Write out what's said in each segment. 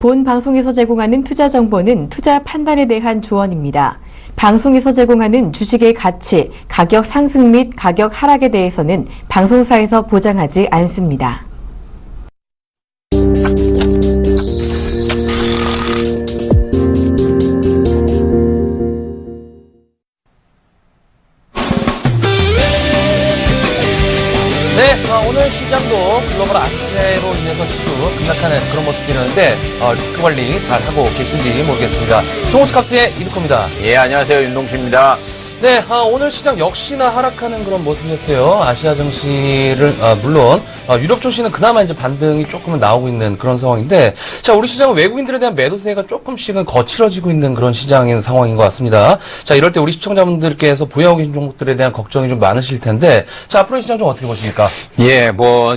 본 방송에서 제공하는 투자 정보는 투자 판단에 대한 조언입니다. 방송에서 제공하는 주식의 가치, 가격 상승 및 가격 하락에 대해서는 방송사에서 보장하지 않습니다. 오늘 시장도 글로벌 악재로 인해서 지수 급락하는 그런 모습들이었는데 리스크 관리 잘 하고 계신지 모르겠습니다. 종목값의 이득호입니다. 예, 안녕하세요. 윤동주입니다. 네, 오늘 시장 역시나 하락하는 그런 모습이었어요. 아시아 증시를 물론 유럽 증시는 그나마 이제 반등이 조금은 나오고 있는 그런 상황인데, 자, 우리 시장은 외국인들에 대한 매도세가 조금씩은 거칠어지고 있는 그런 시장인 상황인 것 같습니다. 자, 이럴 때 우리 시청자분들께서 보유하고 계신 종목들에 대한 걱정이 좀 많으실 텐데, 자, 앞으로 시장 좀 어떻게 보십니까? 예,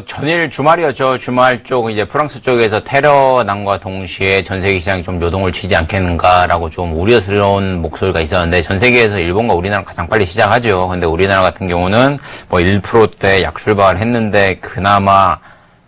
전일 주말이었죠. 주말 쪽 이제 프랑스 쪽에서 테러 난과 동시에 전 세계 시장이 좀 요동을 치지 않겠는가라고 좀 우려스러운 목소리가 있었는데, 전 세계에서 일본과 우리나라 가장 빨리 시작하죠. 근데 우리나라 같은 경우는 1%대 약출발을 했는데 그나마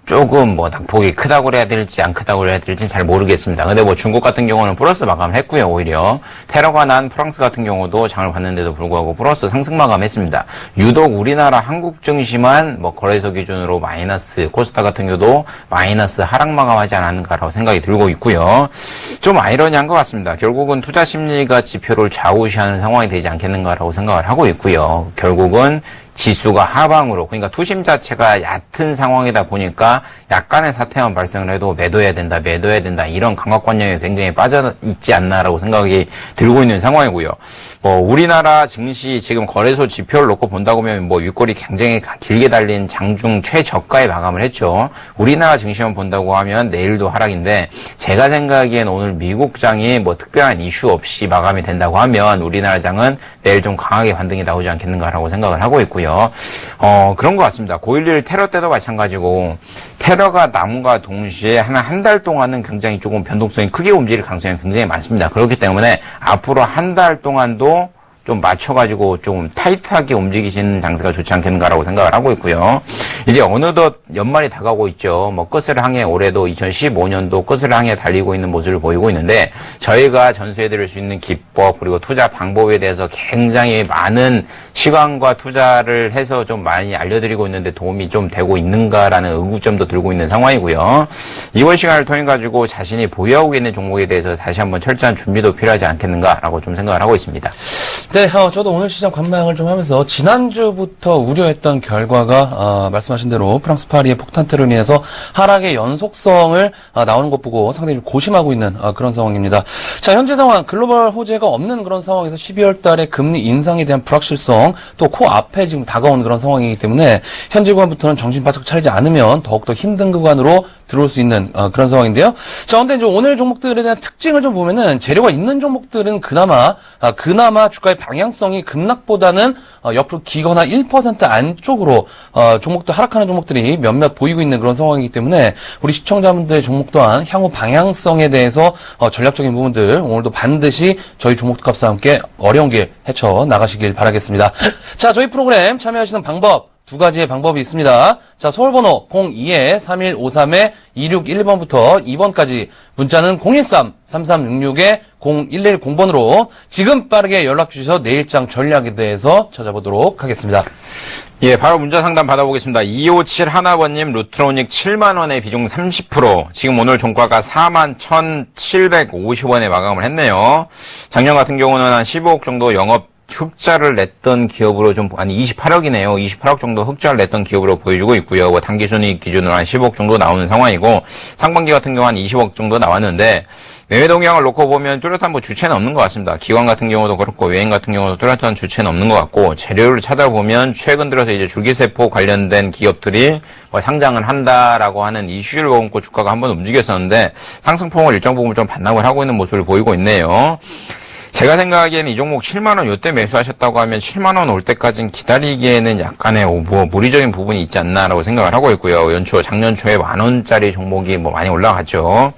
조금 낙폭이 크다고 해야 될지 안 크다고 해야 될지 잘 모르겠습니다. 근데 중국 같은 경우는 플러스 마감을 했고요. 오히려 테러가 난 프랑스 같은 경우도 장을 봤는데도 불구하고 플러스 상승 마감했습니다. 유독 우리나라 한국 증시만 거래소 기준으로 마이너스, 코스닥 같은 경우도 마이너스 하락 마감하지 않았는가라고 생각이 들고 있고요. 좀 아이러니한 것 같습니다. 결국은 투자 심리가 지표를 좌우시하는 상황이 되지 않겠는가라고 생각을 하고 있고요. 결국은 지수가 하방으로, 그러니까 투심 자체가 얕은 상황이다 보니까 약간의 사태만 발생을 해도 매도해야 된다, 이런 감각관념이 굉장히 빠져 있지 않나라고 생각이 들고 있는 상황이고요. 우리나라 증시 지금 거래소 지표를 놓고 본다고 하면 윗골이 굉장히 길게 달린 장중 최저가에 마감을 했죠. 우리나라 증시만 본다고 하면 내일도 하락인데, 제가 생각하기엔 오늘 미국장이 특별한 이슈 없이 마감이 된다고 하면 우리나라 장은 내일 좀 강하게 반등이 나오지 않겠는가라고 생각을 하고 있고요. 그런 것 같습니다. 9.11 테러 때도 마찬가지고, 테러가 남과 동시에 한 달 동안은 굉장히 조금 변동성이 크게 움직일 가능성이 굉장히 많습니다. 그렇기 때문에 앞으로 한 달 동안도 좀 맞춰가지고 좀 타이트하게 움직이시는 장세가 좋지 않겠는가라고 생각을 하고 있고요. 이제 어느덧 연말이 다가오고 있죠. 끝을 향해 올해도 2015년도 끝을 향해 달리고 있는 모습을 보이고 있는데, 저희가 전수해드릴 수 있는 기법 그리고 투자 방법에 대해서 굉장히 많은 시간과 투자를 해서 좀 많이 알려드리고 있는데 도움이 좀 되고 있는가라는 의구점도 들고 있는 상황이고요. 이번 시간을 통해 가지고 자신이 보유하고 있는 종목에 대해서 다시 한번 철저한 준비도 필요하지 않겠는가라고 좀 생각을 하고 있습니다. 네, 저도 오늘 시장 관망을 좀 하면서 지난주부터 우려했던 결과가 말씀하신 대로 프랑스 파리의 폭탄 테러로 인해서 하락의 연속성을 나오는 것 보고 상당히 좀 고심하고 있는 그런 상황입니다. 자, 현재 상황 글로벌 호재가 없는 그런 상황에서 12월 달에 금리 인상에 대한 불확실성 또 코앞에 지금 다가오는 그런 상황이기 때문에 현재 구간부터는 정신 바짝 차리지 않으면 더욱더 힘든 구간으로 들어올 수 있는 그런 상황인데요. 자, 근데 이제 오늘 종목들에 대한 특징을 좀 보면은 재료가 있는 종목들은 그나마 주가의 방향성이 급락보다는 옆으로 기거나 1% 안쪽으로 종목들 하락하는 종목들이 몇몇 보이고 있는 그런 상황이기 때문에 우리 시청자분들의 종목 또한 향후 방향성에 대해서 전략적인 부분들 오늘도 반드시 저희 종목값과 함께 어려운 길 헤쳐 나가시길 바라겠습니다. 자, 저희 프로그램 참여하시는 방법 두 가지의 방법이 있습니다. 자, 서울번호 02-3153-2611번부터 2번까지 문자는 013-3366-0110번으로 지금 빠르게 연락 주셔서 내일장 전략에 대해서 찾아보도록 하겠습니다. 예, 바로 문자 상담 받아보겠습니다. 2571번님 루트로닉 7만원에 비중 30%. 지금 오늘 종가가 41,750원에 마감을 했네요. 작년 같은 경우는 한 15억 정도 영업 흑자를 냈던 기업으로 28억이네요. 28억 정도 흑자를 냈던 기업으로 보여주고 있고요. 당기순이익 기준으로 한 10억 정도 나오는 상황이고, 상반기 같은 경우 한 20억 정도 나왔는데, 매매 동향을 놓고 보면 뚜렷한 주체는 없는 것 같습니다. 기관 같은 경우도 그렇고, 외인 같은 경우도 뚜렷한 주체는 없는 것 같고, 재료를 찾아보면 최근 들어서 이제 줄기세포 관련된 기업들이 상장을 한다라고 하는 이슈를 보고 주가가 한번 움직였었는데, 상승폭을 일정 부분 좀 반납을 하고 있는 모습을 보이고 있네요. 제가 생각하기에는 이 종목 7만원 요때 매수하셨다고 하면 7만원 올 때까지는 기다리기에는 약간의 무리적인 부분이 있지 않나라고 생각을 하고 있고요. 작년 초에 만원짜리 종목이 많이 올라갔죠.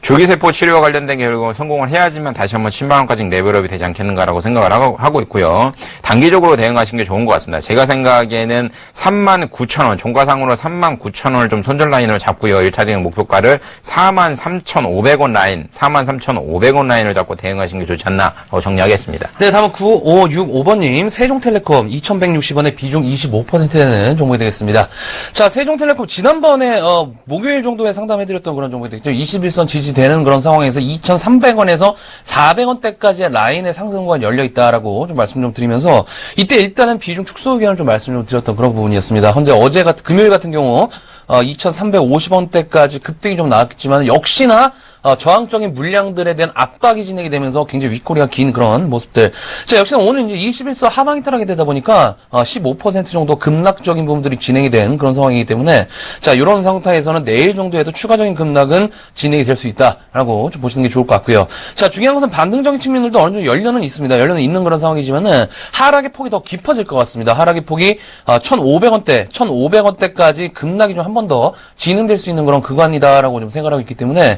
줄기세포 치료와 관련된 결국은 성공을 해야지만 다시 한번 10만 원까지 레벨업이 되지 않겠는가라고 생각을 하고 있고요. 단기적으로 대응하신 게 좋은 것 같습니다. 제가 생각에는 39,000원, 종가상으로 39,000원을 좀 손절 라인으로 잡고요. 1차 대응 목표가를 43,500원 라인, 43,500원 라인을 잡고 대응하신 게 좋지 않나라고 정리하겠습니다. 네, 다음은 9565번님, 세종텔레콤 2,160원에 비중 25% 되는 종목이 되겠습니다. 자, 세종텔레콤 지난번에 목요일 정도에 상담해드렸던 그런 종목이 되겠죠. 21선 지지되는 그런 상황에서 2,300원에서 400원대까지의 라인의 상승구간이 열려있다라고 좀 말씀 좀 드리면서 이때 일단은 비중 축소 의견을 좀 말씀 좀 드렸던 그런 부분이었습니다. 현재 금요일 같은 경우 2,350원대까지 급등이 좀 나왔지만 역시나 저항적인 물량들에 대한 압박이 진행이 되면서 굉장히 윗꼬리가 긴 그런 모습들. 자, 역시나 오늘 이제 21서 하방이 따라게 되다 보니까 15% 정도 급락적인 부분들이 진행이 된 그런 상황이기 때문에 자, 이런 상태에서는 내일 정도에도 추가적인 급락은 진행이 될 수 있다라고 좀 보시는 게 좋을 것 같고요. 자, 중요한 것은 반등적인 측면들도 어느 정도 열려는 있습니다. 열려는 있는 그런 상황이지만은 하락의 폭이 더 깊어질 것 같습니다. 하락의 폭이 1,500원대까지 급락이 좀 한 번 더 진행될 수 있는 그런 구간이다라고 좀 생각하고 있기 때문에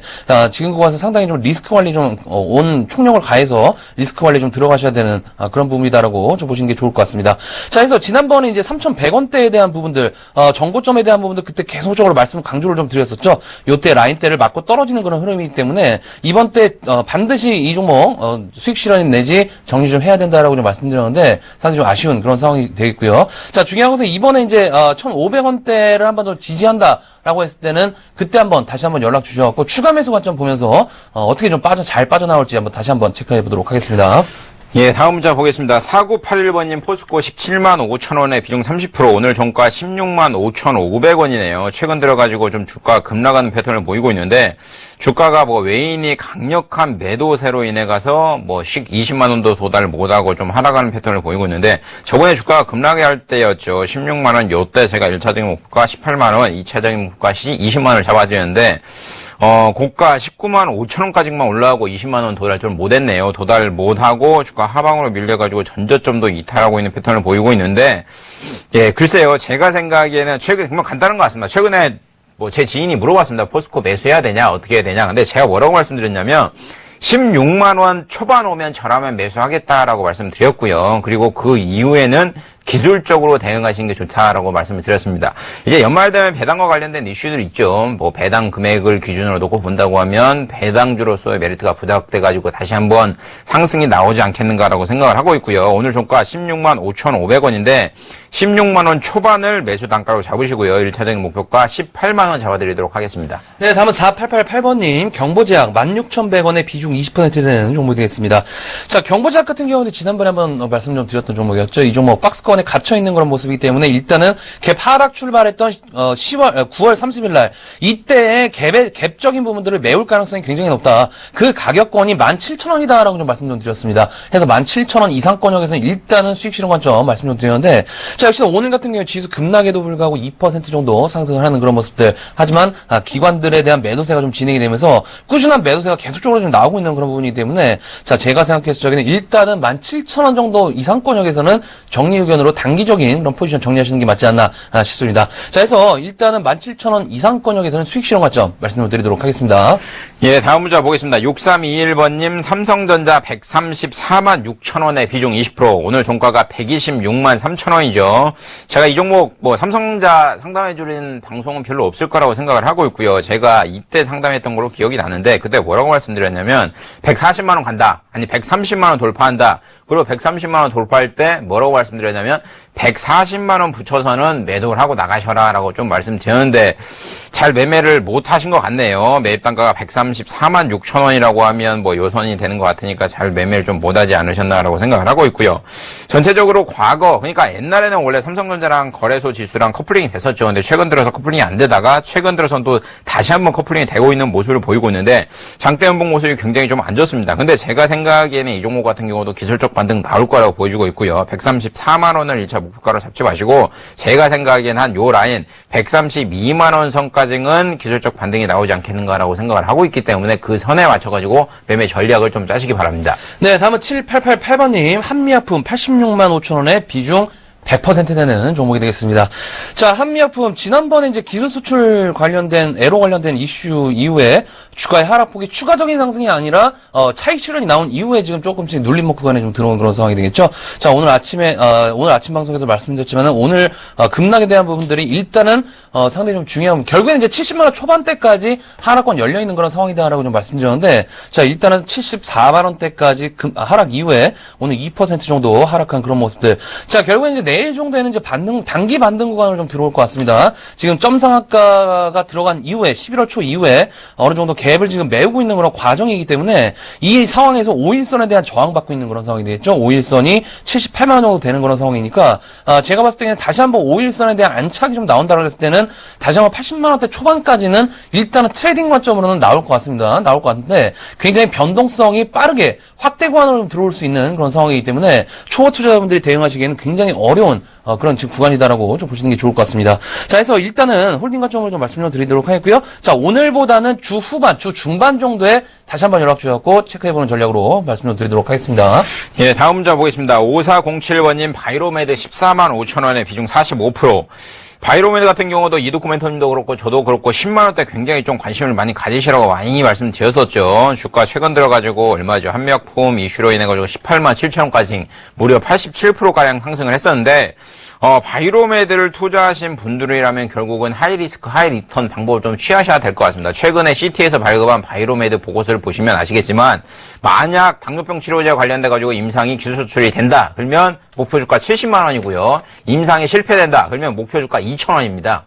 지금 구간에서 상당히 좀 리스크 관리 좀 온 총력을 가해서 리스크 관리 좀 들어가셔야 되는 그런 부분이다라고 좀 보시는 게 좋을 것 같습니다. 자, 그래서 지난번에 이제 3,100원대에 대한 부분들, 정고점에 대한 부분들 그때 계속적으로 강조를 좀 드렸었죠. 요때 라인대를 맞고 떨어지는 그런 흐름이기 때문에 이번 때 반드시 이 종목 수익 실현 내지 정리 좀 해야 된다라고 좀 말씀드렸는데 상당히 좀 아쉬운 그런 상황이 되겠고요. 자, 중요한 것은 이번에 이제 1,500원대를 한 번 더 지지한다라고 했을 때는 그때 다시 한번 연락 주셔갖고 추가 매수 관점 보면서 어떻게 좀 잘 빠져나올지 다시 한번 체크해 보도록 하겠습니다. 예, 다음 문자 보겠습니다. 4981번님 포스코 17만 5천 원에 비중 30%, 오늘 종가 16만 5,500원이네요. 최근 들어가지고 좀 주가 급락하는 패턴을 보이고 있는데, 주가가 외인이 강력한 매도세로 인해 가서 20만 원도 도달 못하고 좀 하락하는 패턴을 보이고 있는데, 저번에 주가가 급락을 할 때였죠. 16만 원, 요때 제가 1차적인 목표가 18만 원, 2차적인 목표가 20만 원을 잡아드렸는데, 고가 19만 5천 원까지만 올라가고 20만 원 도달 좀 못했네요. 도달 못하고 주가 하방으로 밀려가지고 전저점도 이탈하고 있는 패턴을 보이고 있는데, 예, 글쎄요. 제가 생각에는 최근에 정말 간단한 것 같습니다. 최근에 제 지인이 물어봤습니다. 포스코 매수해야 되냐, 어떻게 해야 되냐. 근데 제가 뭐라고 말씀드렸냐면, 16만 원 초반 오면 저라면 매수하겠다라고 말씀드렸고요. 그리고 그 이후에는 기술적으로 대응하시는 게 좋다라고 말씀을 드렸습니다. 이제 연말 되면 배당과 관련된 이슈들 있죠. 배당 금액을 기준으로 놓고 본다고 하면 배당주로서의 메리트가 부각돼가지고 다시 한번 상승이 나오지 않겠는가라고 생각을 하고 있고요. 오늘 종가 16만 5,500원인데 16만 원 초반을 매수 단가로 잡으시고요. 1차적인 목표가 18만 원 잡아드리도록 하겠습니다. 네, 다음은 4888번님 경보제약 16,100원에 비중 20% 되는 종목이 되겠습니다. 자, 경보제약 같은 경우는 지난번에 한번 말씀 좀 드렸던 종목이었죠. 이 종목 박스권 갇혀있는 그런 모습이기 때문에 일단은 갭 하락 출발했던 9월 30일 날 이때의 갭적인 부분들을 메울 가능성이 굉장히 높다. 그 가격권이 17,000원이다라고 좀 말씀 좀 드렸습니다. 그래서 17,000원 이상권역에서는 일단은 수익 실현 관점 말씀 좀 드렸는데, 자, 역시 오늘 같은 경우 지수 급락에도 불구하고 2% 정도 상승을 하는 그런 모습들. 하지만 기관들에 대한 매도세가 좀 진행이 되면서 꾸준한 매도세가 계속적으로 좀 나오고 있는 그런 부분이기 때문에, 자, 제가 생각했을 적에는 일단은 17,000원 정도 이상권역에서는 정리 의견으로 단기적인 그런 포지션 정리하시는 게 맞지 않나 싶습니다. 자, 그래서 일단은 17,000원 이상권역에서는 수익 실현 관점 말씀을 드리도록 하겠습니다. 예, 다음 문자 보겠습니다. 6321번님 삼성전자 134만 6천 원에 비중 20%, 오늘 종가가 126만 3천 원이죠. 제가 이 종목 삼성전자 상담해주는 방송은 별로 없을 거라고 생각을 하고 있고요. 제가 이때 상담했던 걸로 기억이 나는데 그때 뭐라고 말씀드렸냐면 140만 원 간다, 아니 130만 원 돌파한다. 그리고 130만 원 돌파할 때 뭐라고 말씀드렸냐면 140만 원 붙여서는 매도를 하고 나가셔라 라고 좀 말씀드렸는데 잘 매매를 못 하신 것 같네요. 매입 단가가 134만 6천 원이라고 하면 요선이 되는 것 같으니까 잘 매매를 좀 못하지 않으셨나라고 생각을 하고 있고요. 전체적으로 과거, 그러니까 옛날에는 원래 삼성전자랑 거래소 지수랑 커플링이 됐었죠. 근데 최근 들어서 커플링이 안 되다가 최근 들어서는 또 다시 한번 커플링이 되고 있는 모습을 보이고 있는데 장대 연봉 모습이 굉장히 좀 안 좋습니다. 근데 제가 생각에는 이 종목 같은 경우도 기술적 반등 나올 거라고 보여주고 있고요. 134만 원을 1차 목표가로 잡지 마시고 제가 생각엔 한 요 라인 132만 원 선까지는 기술적 반등이 나오지 않겠는가라고 생각을 하고 있기 때문에 그 선에 맞춰가지고 매매 전략을 좀 짜시기 바랍니다. 네, 다음은 7888번님 한미약품 86만 5천 원에 비중 100% 되는 종목이 되겠습니다. 자, 한미약품 지난번에 이제 기술 수출 관련된 애로 관련된 이슈 이후에 주가의 하락폭이 추가적인 상승이 아니라 차익 실현이 나온 이후에 지금 조금씩 눌림목 구간에 좀 들어온 그런 상황이 되겠죠. 자, 오늘 아침 방송에서 말씀드렸지만은 오늘 급락에 대한 부분들이 일단은 상당히 좀 중요한, 결국에는 이제 70만 원 초반대까지 하락권 열려 있는 그런 상황이다라고 좀 말씀드렸는데, 자, 일단은 74만 원대까지 하락 이후에 오늘 2% 정도 하락한 그런 모습들. 자, 결국엔 이제 내일 정도에는 이제 단기 반등 구간으로 좀 들어올 것 같습니다. 지금 점상한가가 들어간 이후에 11월 초 이후에 어느 정도 갭을 지금 메우고 있는 그런 과정이기 때문에 이 상황에서 5일선에 대한 저항받고 있는 그런 상황이 되겠죠. 5일선이 78만 원 정도 되는 그런 상황이니까 제가 봤을 때는 다시 한번 5일선에 대한 안착이 좀 나온다고 했을 때는 다시 한번 80만 원대 초반까지는 일단은 트레이딩 관점으로는 나올 것 같습니다. 나올 것 같은데 굉장히 변동성이 빠르게 확대 구간으로 좀 들어올 수 있는 그런 상황이기 때문에 초보 투자자분들이 대응하시기에는 굉장히 어려운 그런 지금 구간이다라고 좀 보시는 게 좋을 것 같습니다. 자, 그래서 일단은 홀딩 관점으로 좀 말씀 좀 드리도록 하겠고요. 자, 오늘보다는 주 후반, 주 중반 정도에 다시 한번 연락 주셨고 체크해보는 전략으로 말씀 좀 드리도록 하겠습니다. 예, 다음 문자 보겠습니다. 5407번님 바이로메드 14만 5천 원에 비중 45%. 바이로메드 같은 경우도 이도코멘터님도 그렇고 저도 그렇고 10만 원대 굉장히 좀 관심을 많이 가지시라고 많이 말씀드렸었죠. 주가 최근 들어가지고 얼마죠? 한미약품 이슈로 인해가지고 18만 7천 원까지 무려 87%가량 상승을 했었는데 바이로메드를 투자하신 분들이라면 결국은 하이리스크 하이리턴 방법을 좀 취하셔야 될 것 같습니다. 최근에 CT에서 발급한 바이로메드 보고서를 보시면 아시겠지만 만약 당뇨병 치료제 관련돼가지고 임상이 기술 수출이 된다 그러면 목표 주가 70만 원이고요. 임상이 실패된다 그러면 목표 주가 2,000원입니다.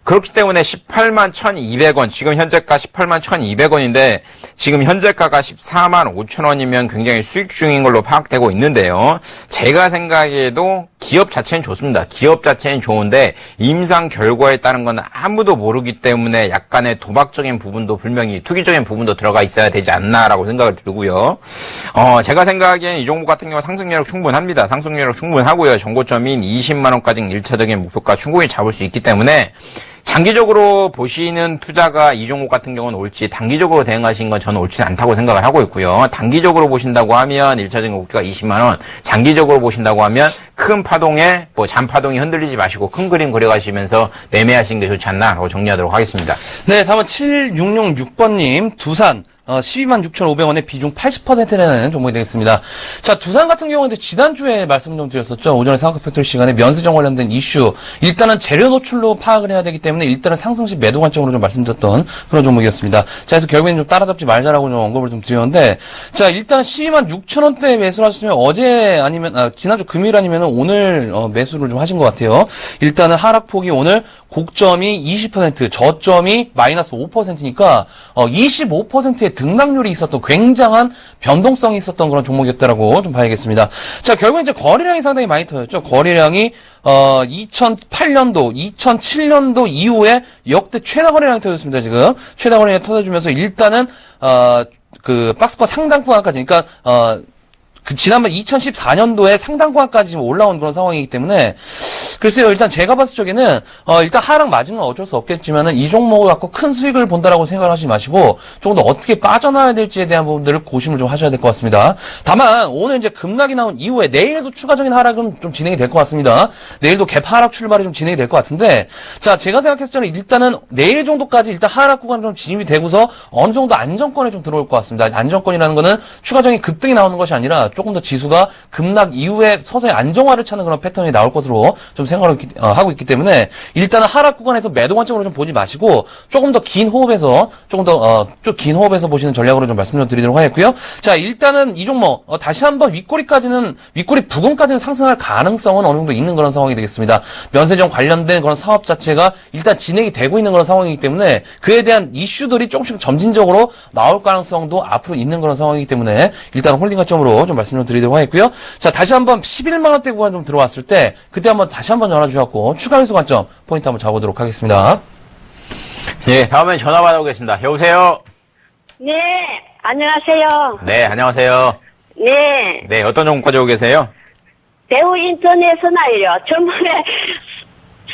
그렇기 때문에 18만 1,200원, 지금 현재가 18만 1,200원인데 지금 현재가가 14만 5천 원이면 굉장히 수익 중인 걸로 파악되고 있는데요. 제가 생각해도 기업 자체는 좋습니다. 기업 자체는 좋은데 임상 결과에 따른 건 아무도 모르기 때문에 약간의 도박적인 부분도 분명히 투기적인 부분도 들어가 있어야 되지 않나라고 생각을 들고요. 제가 생각하기엔 이 종목 같은 경우 상승률 충분합니다. 상승률 충분하고요. 정고점인 20만 원까지 1차적인 목표가 충분히 잡을 수 있기 때문에 장기적으로 보시는 투자가 이 종목 같은 경우는 옳지 단기적으로 대응하신 건 저는 옳지 않다고 생각을 하고 있고요. 단기적으로 보신다고 하면 1차적인 목표가 20만 원, 장기적으로 보신다고 하면 큰 파동에 잔파동이 흔들리지 마시고 큰 그림 그려가시면서 매매하시는 게 좋지 않나라고 정리하도록 하겠습니다. 네, 다음은 7666번님 두산 126,500원에 비중 80%라는 종목이 되겠습니다. 자, 두산 같은 경우는 지난주에 말씀 좀 드렸었죠. 오전에 상한가 팩토리 시간에 면세점 관련된 이슈. 일단은 재료 노출로 파악을 해야 되기 때문에 일단은 상승시 매도 관점으로 좀 말씀드렸던 그런 종목이었습니다. 자, 그래서 결국에는 좀 따라잡지 말자라고 좀 언급을 좀 드렸는데, 자, 일단 12만 6천 원대에 매수를 하셨으면 어제 아니면, 지난주 금요일 아니면 오늘 매수를 좀 하신 것 같아요. 일단은 하락폭이 오늘 고점이 20%, 저점이 마이너스 5%니까, 25%의 등락률이 있었던 굉장한 변동성이 있었던 그런 종목이었다라고 좀 봐야겠습니다. 자, 결국 이제 거래량이 상당히 많이 터졌죠. 거래량이 2008년도, 2007년도 이후에 역대 최다 거래량이 터졌습니다. 지금 최다 거래량이 터져주면서 일단은 그 박스권 상단 구간까지, 그러니까 지난번 2014년도에 상단 구간까지 지금 올라온 그런 상황이기 때문에 글쎄요, 일단 제가 봤을 적에는 일단 하락 맞은 건 어쩔 수 없겠지만은 이 종목을 갖고 큰 수익을 본다라고 생각을 하지 마시고 조금 더 어떻게 빠져나와야 될지에 대한 부분들을 고심을 좀 하셔야 될 것 같습니다. 다만 오늘 이제 급락이 나온 이후에 내일도 추가적인 하락은 좀 진행이 될 것 같습니다. 내일도 갭 하락 출발이 좀 진행이 될 것 같은데, 자, 제가 생각했을 때는 일단은 내일 정도까지 일단 하락 구간 좀 진입이 되고서 어느 정도 안정권에 좀 들어올 것 같습니다. 안정권이라는 거는 추가적인 급등이 나오는 것이 아니라 조금 더 지수가 급락 이후에 서서히 안정화를 찾는 그런 패턴이 나올 것으로 좀 생각을 하고 있기 때문에 일단은 하락 구간에서 매도 관점으로 좀 보지 마시고 조금 더 긴 호흡에서 좀 긴 호흡에서 보시는 전략으로 좀 말씀 좀 드리도록 하겠고요. 자, 일단은 이 종목 다시 한번 윗꼬리 부근까지는 상승할 가능성은 어느 정도 있는 그런 상황이 되겠습니다. 면세점 관련된 그런 사업 자체가 일단 진행이 되고 있는 그런 상황이기 때문에 그에 대한 이슈들이 조금씩 점진적으로 나올 가능성도 앞으로 있는 그런 상황이기 때문에 일단 홀딩 관점으로 좀 말씀 좀 드리도록 하겠고요. 자, 다시 한번 11만 원대 구간 좀 들어왔을 때 그때 한번 다시 한번 전화 주셨고 추가 매수 관점 포인트 한번 잡아보도록 하겠습니다. 예, 다음엔 전화 받아보겠습니다. 여보세요? 네, 안녕하세요. 네, 안녕하세요. 네, 네, 어떤 종목 가지고 계세요? 대우 인터내셔널이요. 전번에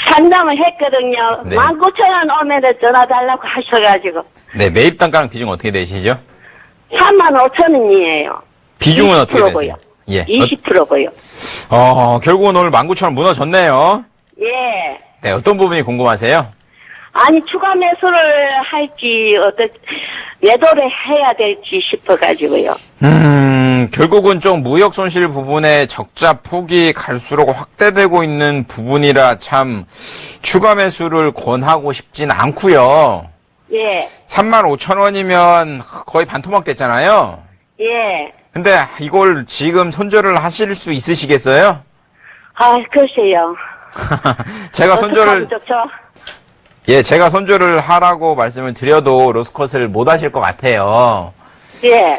상담을 했거든요. 네. 19,000원 오면 전화 달라고 하셔가지고. 네, 매입 단가랑 비중 어떻게 되시죠? 35,000원이에요. 비중은 어떻게 되세요? 예. 20%고요. 결국은 오늘 19,000원 무너졌네요. 예. 네, 어떤 부분이 궁금하세요? 아니, 추가 매수를 할지, 매도를 해야 될지 싶어가지고요. 결국은 좀 무역 손실 부분에 적자 폭이 갈수록 확대되고 있는 부분이라 참 추가 매수를 권하고 싶진 않고요. 예. 35,000원이면 거의 반토막 됐잖아요. 예. 근데 이걸 지금 손절을 하실 수 있으시겠어요? 아, 글쎄요. 제가 손절을 어떡하면 좋죠? 예, 제가 손절을 하라고 말씀을 드려도 로스컷을 못 하실 것 같아요. 예.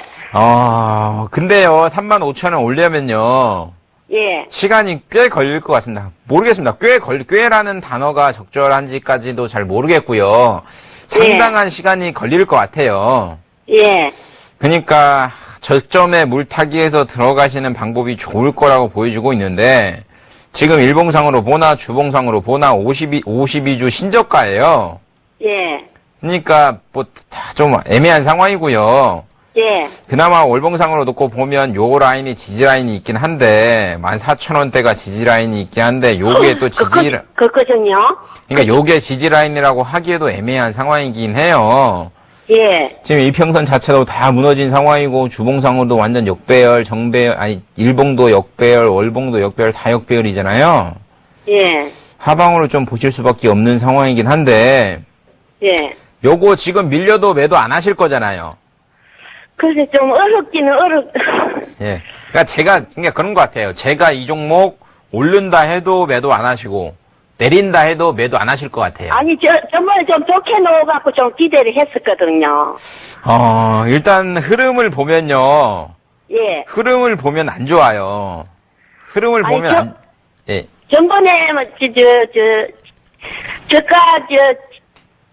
근데요, 35,000원 올려면요, 예. 시간이 꽤 걸릴 것 같습니다. 모르겠습니다. 꽤라는 단어가 적절한지까지도 잘 모르겠고요. 상당한 시간이 걸릴 것 같아요. 예. 그러니까, 저점에 물타기해서 들어가시는 방법이 좋을 거라고 보여주고 있는데, 지금 일봉상으로 보나 주봉상으로 보나 52주 신저가예요. 예. 그러니까 뭐 좀 애매한 상황이고요. 예. 그나마 월봉상으로 놓고 보면 요 라인이 지지 라인이 있긴 한데 14,000원대가 지지 라인이 있긴 한데 요게 또 그거든요. 그러니까 요게 지지 라인이라고 하기에도 애매한 상황이긴 해요. 예. 지금 이평선 자체도 다 무너진 상황이고 주봉상으로도 완전 역배열, 정배열, 아니 일봉도 역배열, 월봉도 역배열 다 역배열이잖아요. 예. 하방으로 좀 보실 수밖에 없는 상황이긴 한데 예. 요거 지금 밀려도 매도 안 하실 거잖아요. 그래서 좀 어렵기는 예. 그러니까 그런 것 같아요. 제가 이 종목 오른다 해도 매도 안 하시고 내린다 해도 매도 안 하실 것 같아요. 아니, 저번에 좀 좋게 넣어갖고 좀 기대를 했었거든요. 일단 흐름을 보면요. 예. 흐름을 보면 안 좋아요. 흐름을 아니, 보면 예. 전번에,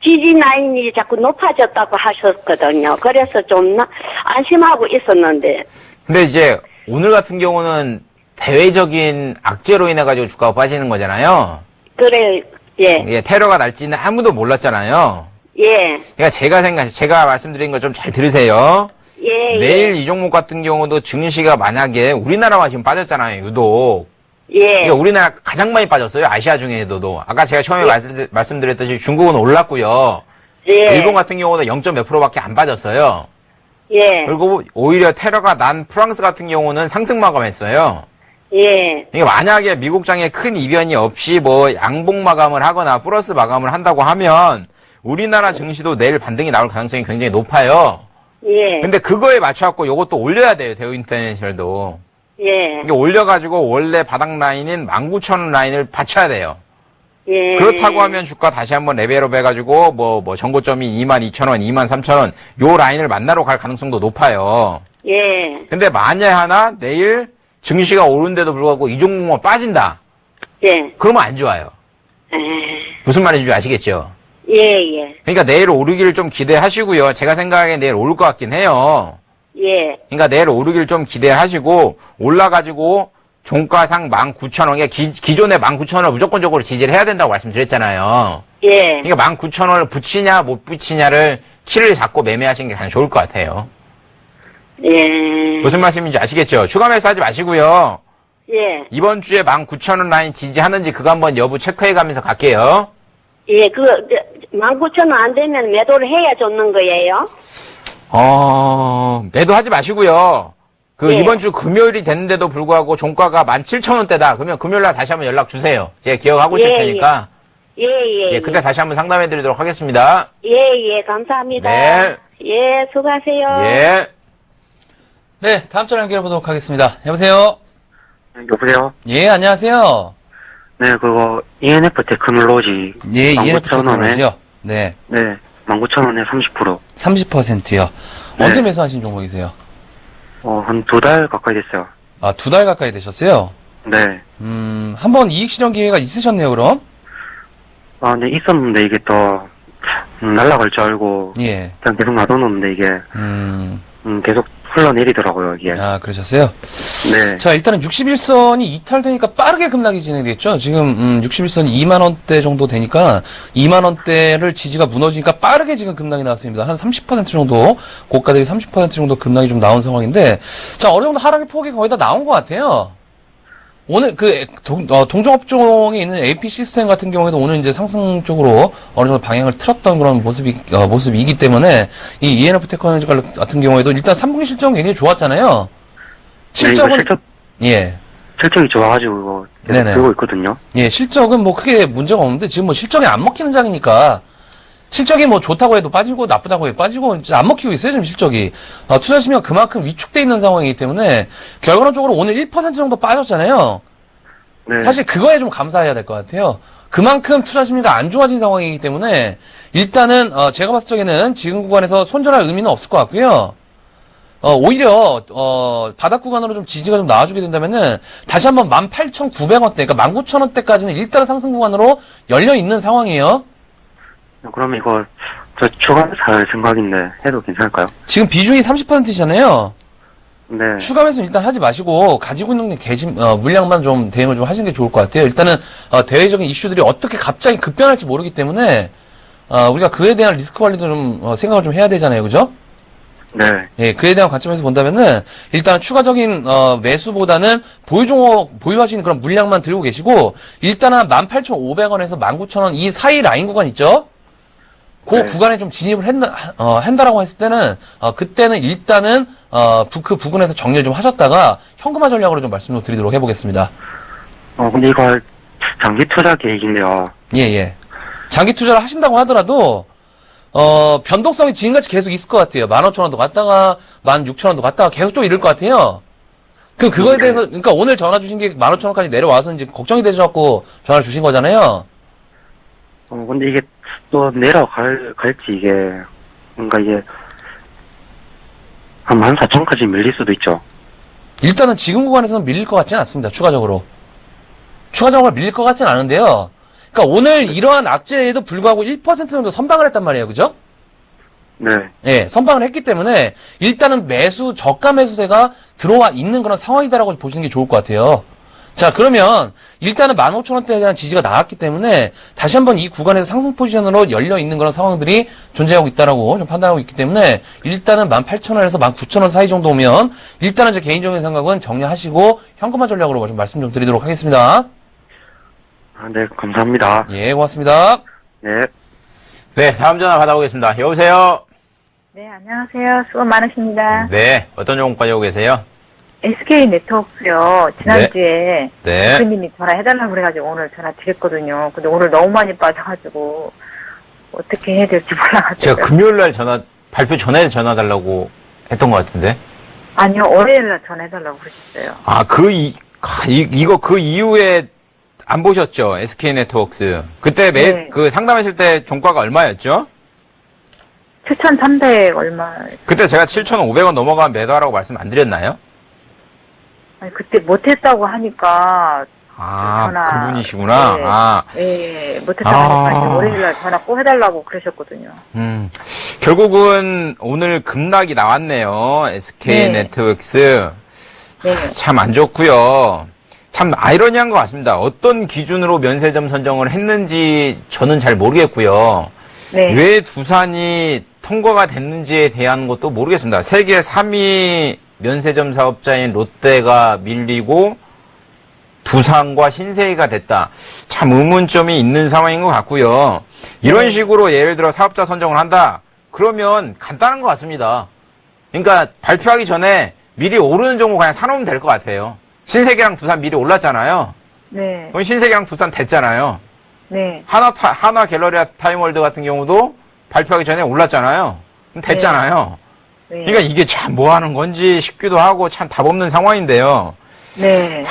지지 라인이 자꾸 높아졌다고 하셨거든요. 그래서 좀 안심하고 있었는데. 근데 이제 오늘 같은 경우는 대외적인 악재로 인해 가지고 주가가 빠지는 거잖아요. 그래, 예. 예, 테러가 날지는 아무도 몰랐잖아요. 예. 그러니까 제가 말씀드린 거 좀 잘 들으세요. 예. 내일 이 종목 같은 경우도 증시가 만약에 우리나라만 지금 빠졌잖아요, 유독. 예. 그러니까 우리나라 가장 많이 빠졌어요, 아시아 중에서도. 아까 제가 처음에 말씀드렸듯이 중국은 올랐고요. 예. 일본 같은 경우도 0.몇 %밖에 안 빠졌어요. 예. 그리고 오히려 테러가 난 프랑스 같은 경우는 상승 마감했어요. 예. 그러니까 만약에 미국장에 큰 이변이 없이 뭐 양봉 마감을 하거나 플러스 마감을 한다고 하면 우리나라 증시도 내일 반등이 나올 가능성이 굉장히 높아요. 예. 근데 그거에 맞춰갖고 요것도 올려야 돼요, 대우인터내셔널도. 예. 이게 올려가지고 원래 바닥 라인인 19,000원 라인을 받쳐야 돼요. 예. 그렇다고 하면 주가 다시 한번 레벨업 해가지고 뭐 정고점이 22,000원, 23,000원 요 라인을 만나러 갈 가능성도 높아요. 예. 근데 만에 하나 내일 증시가 오른데도 불구하고 이 종목만 빠진다. 예. 그러면 안 좋아요. 무슨 말인지 아시겠죠? 예, 예. 그러니까 내일 오르기를 좀 기대하시고요. 제가 생각하기엔 내일 오를 것 같긴 해요. 예. 그러니까 내일 오르기를 좀 기대하시고 올라가지고 종가상 19,000원, 기존의 19,000원을 무조건적으로 지지를 해야 된다고 말씀드렸잖아요. 예. 그러니까 19,000원을 붙이냐 못 붙이냐를 키를 잡고 매매하시는 게 가장 좋을 것 같아요. 예. 무슨 말씀인지 아시겠죠? 추가 매수 하지 마시고요. 예. 이번 주에 19,000원 라인 지지하는지 그거 한번 여부 체크해 가면서 갈게요. 예, 19,000원 안 되면 매도를 해야 좋는 거예요? 매도하지 마시고요. 예. 이번 주 금요일이 됐는데도 불구하고 종가가 17,000원대다. 그러면 금요일 날 다시 한번 연락 주세요. 제가 기억하고 있을 예, 테니까. 예. 예, 그때 다시 한번 상담해 드리도록 하겠습니다. 예, 감사합니다. 네. 예, 수고하세요. 예. 네, 다음 전화 연결해 보도록 하겠습니다. 여보세요? 여보세요? 예, 안녕하세요. 네, 그거, ENF 테크놀로지. 예, ENF 19,000원에. 테크놀로지요. 네. 네, 19,000원에 30%. 30%요. 네. 언제 매수하신 종목이세요? 한 2달 가까이 됐어요. 아, 2달 가까이 되셨어요? 네. 한번 이익 실현 기회가 있으셨네요, 그럼? 네, 있었는데 이게 또, 날아갈 줄 알고, 예. 그냥 계속 놔뒀는데 이게, 음, 계속 흘러내리더라고요, 이게. 아, 그러셨어요? 네. 자, 일단은 61선이 이탈되니까 빠르게 급락이 진행됐죠. 지금 61선이 2만 원대 정도 되니까 2만 원대를 지지가 무너지니까 빠르게 지금 급락이 나왔습니다. 한 30% 정도, 고가 대비 30% 정도 급락이 좀 나온 상황인데, 자, 어느 정도 하락의 폭이 거의 다 나온 것 같아요. 오늘 동종업종에 있는 AP 시스템 같은 경우에도 오늘 이제 상승 쪽으로 어느 정도 방향을 틀었던 그런 모습이기 때문에 이 ENF 테크놀로지 같은 경우에도 일단 3분기 실적은 굉장히 좋았잖아요. 실적은 네, 이거 예. 실적이 좋아가지고 이거 계속 네네. 들고 있거든요. 예, 실적은 뭐 크게 문제가 없는데 지금 뭐 실적이 안 먹히는 장이니까 실적이 뭐 좋다고 해도 빠지고 나쁘다고 해도 빠지고 진짜 안 먹히고 있어요, 지금 실적이. 투자 심리가 그만큼 위축돼 있는 상황이기 때문에 결과론적으로 오늘 1% 정도 빠졌잖아요. 네. 사실 그거에 좀 감사해야 될 것 같아요. 그만큼 투자 심리가 안 좋아진 상황이기 때문에 일단은 제가 봤을 적에는 지금 구간에서 손절할 의미는 없을 것 같고요. 오히려 바닥 구간으로 좀 지지가 좀 나와주게 된다면은 다시 한번 18,900원대, 그러니까 19,000원대까지는 일단은 상승 구간으로 열려 있는 상황이에요. 그러면 이거 저 추가해서 살 생각인데 해도 괜찮을까요? 지금 비중이 30%잖아요. 네. 추가 매수 일단 하지 마시고 가지고 있는 물량만 좀 대응을 좀 하시는 게 좋을 것 같아요. 일단은 대외적인 이슈들이 어떻게 갑자기 급변할지 모르기 때문에 우리가 그에 대한 리스크 관리도 좀 생각을 좀 해야 되잖아요, 그죠? 네. 예, 그에 대한 관점에서 본다면은 일단 추가적인 매수보다는 보유하시는 그런 물량만 들고 계시고 일단은 18,500원에서 19,000원 이 사이 라인 구간 있죠? 그 네. 구간에 좀 진입을 한다라고 했을 때는 그때는 일단은 그 부근에서 정리를 좀 하셨다가 현금화 전략으로 좀 말씀을 드리도록 해보겠습니다. 근데 이거 장기 투자 계획인데요. 예. 장기 투자를 하신다고 하더라도 변동성이 지금같이 계속 있을 것 같아요. 15,000원도 갔다가 16,000원도 갔다가 계속 좀 이럴 것 같아요. 그거에 대해서 그러니까 오늘 전화 주신 게 15,000원까지 내려와서 이제 걱정이 되셔갖고 전화를 주신 거잖아요. 근데 이게 또 내려갈지 이게 뭔가 이게 한 14,000까지 밀릴 수도 있죠. 일단은 지금 구간에서는 밀릴 것 같지는 않습니다. 추가적으로 밀릴 것 같지는 않은데요. 그러니까 오늘 이러한 악재에도 불구하고 1% 정도 선방을 했단 말이에요. 그죠? 네. 예, 선방을 했기 때문에 일단은 저가 매수세가 들어와 있는 그런 상황이다라고 보시는 게 좋을 것 같아요. 자, 그러면 일단은 15,000원대에 대한 지지가 나왔기 때문에 다시 한번 이 구간에서 상승 포지션으로 열려 있는 그런 상황들이 존재하고 있다라고 좀 판단하고 있기 때문에 일단은 18,000원에서 19,000원 사이 정도 오면 일단은 제 개인적인 생각은 정리하시고 현금화 전략으로 좀 말씀 좀 드리도록 하겠습니다. 네, 감사합니다. 예, 고맙습니다. 네. 네, 다음 전화 받아보겠습니다. 여보세요? 네, 안녕하세요. 수고 많으십니다. 네, 어떤 종목 가지고 계세요? SK 네트워크요. 지난주에 네. 대표님이 전화해달라고 그래가지고 오늘 전화 드렸거든요. 근데 오늘 너무 많이 빠져가지고 어떻게 해야 될지 몰라가지고. 제가 금요일날 발표 전에 전화 달라고 했던 것 같은데? 아니요, 월요일날 전화해달라고 그러셨어요. 아, 이거 그 이후에 안 보셨죠? SK 네트워크스. 그때 네. 상담하실 때 종가가 얼마였죠? 7,300 얼마. 그때 제가 7,500원 넘어가면 매도하라고 말씀 안 드렸나요? 아니, 그때 못했다고 하니까. 아, 전화. 그분이시구나. 네. 아. 예, 못했다고 하니까 이제 월요일날 전화 꼭 해달라고 그러셨거든요. 결국은 오늘 급락이 나왔네요. SK 네. 네트워크스. 네. 참 안 좋고요. 참 아이러니한 것 같습니다. 어떤 기준으로 면세점 선정을 했는지 저는 잘 모르겠고요. 네. 왜 두산이 통과가 됐는지에 대한 것도 모르겠습니다. 세계 3위 면세점 사업자인 롯데가 밀리고 두산과 신세계가 됐다. 참 의문점이 있는 상황인 것 같고요. 이런 식으로 예를 들어 사업자 선정을 한다. 그러면 간단한 것 같습니다. 그러니까 발표하기 전에 미리 오르는 종목 그냥 사놓으면 될 것 같아요. 신세계랑 두산 미리 올랐잖아요. 네. 그럼 신세계랑 두산 됐잖아요. 네. 하나 갤러리 타임월드 같은 경우도 발표하기 전에 올랐잖아요. 그럼 됐잖아요. 네. 그러니까 이게 참 뭐 하는 건지 싶기도 하고 참 답 없는 상황인데요. 네.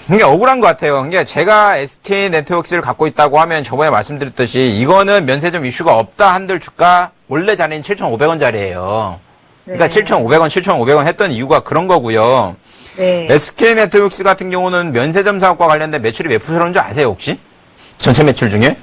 그러니까 억울한 것 같아요. 그러니까 제가 SK 네트워크스를 갖고 있다고 하면 저번에 말씀드렸듯이 이거는 면세점 이슈가 없다 한들 주가 원래 자리는 7,500원짜리예요. 그러니까 네. 7,500원 했던 이유가 그런 거고요. 네. SK 네트워크스 같은 경우는 면세점 사업과 관련된 매출이 몇 프로인 줄 아세요, 혹시? 전체 매출 중에?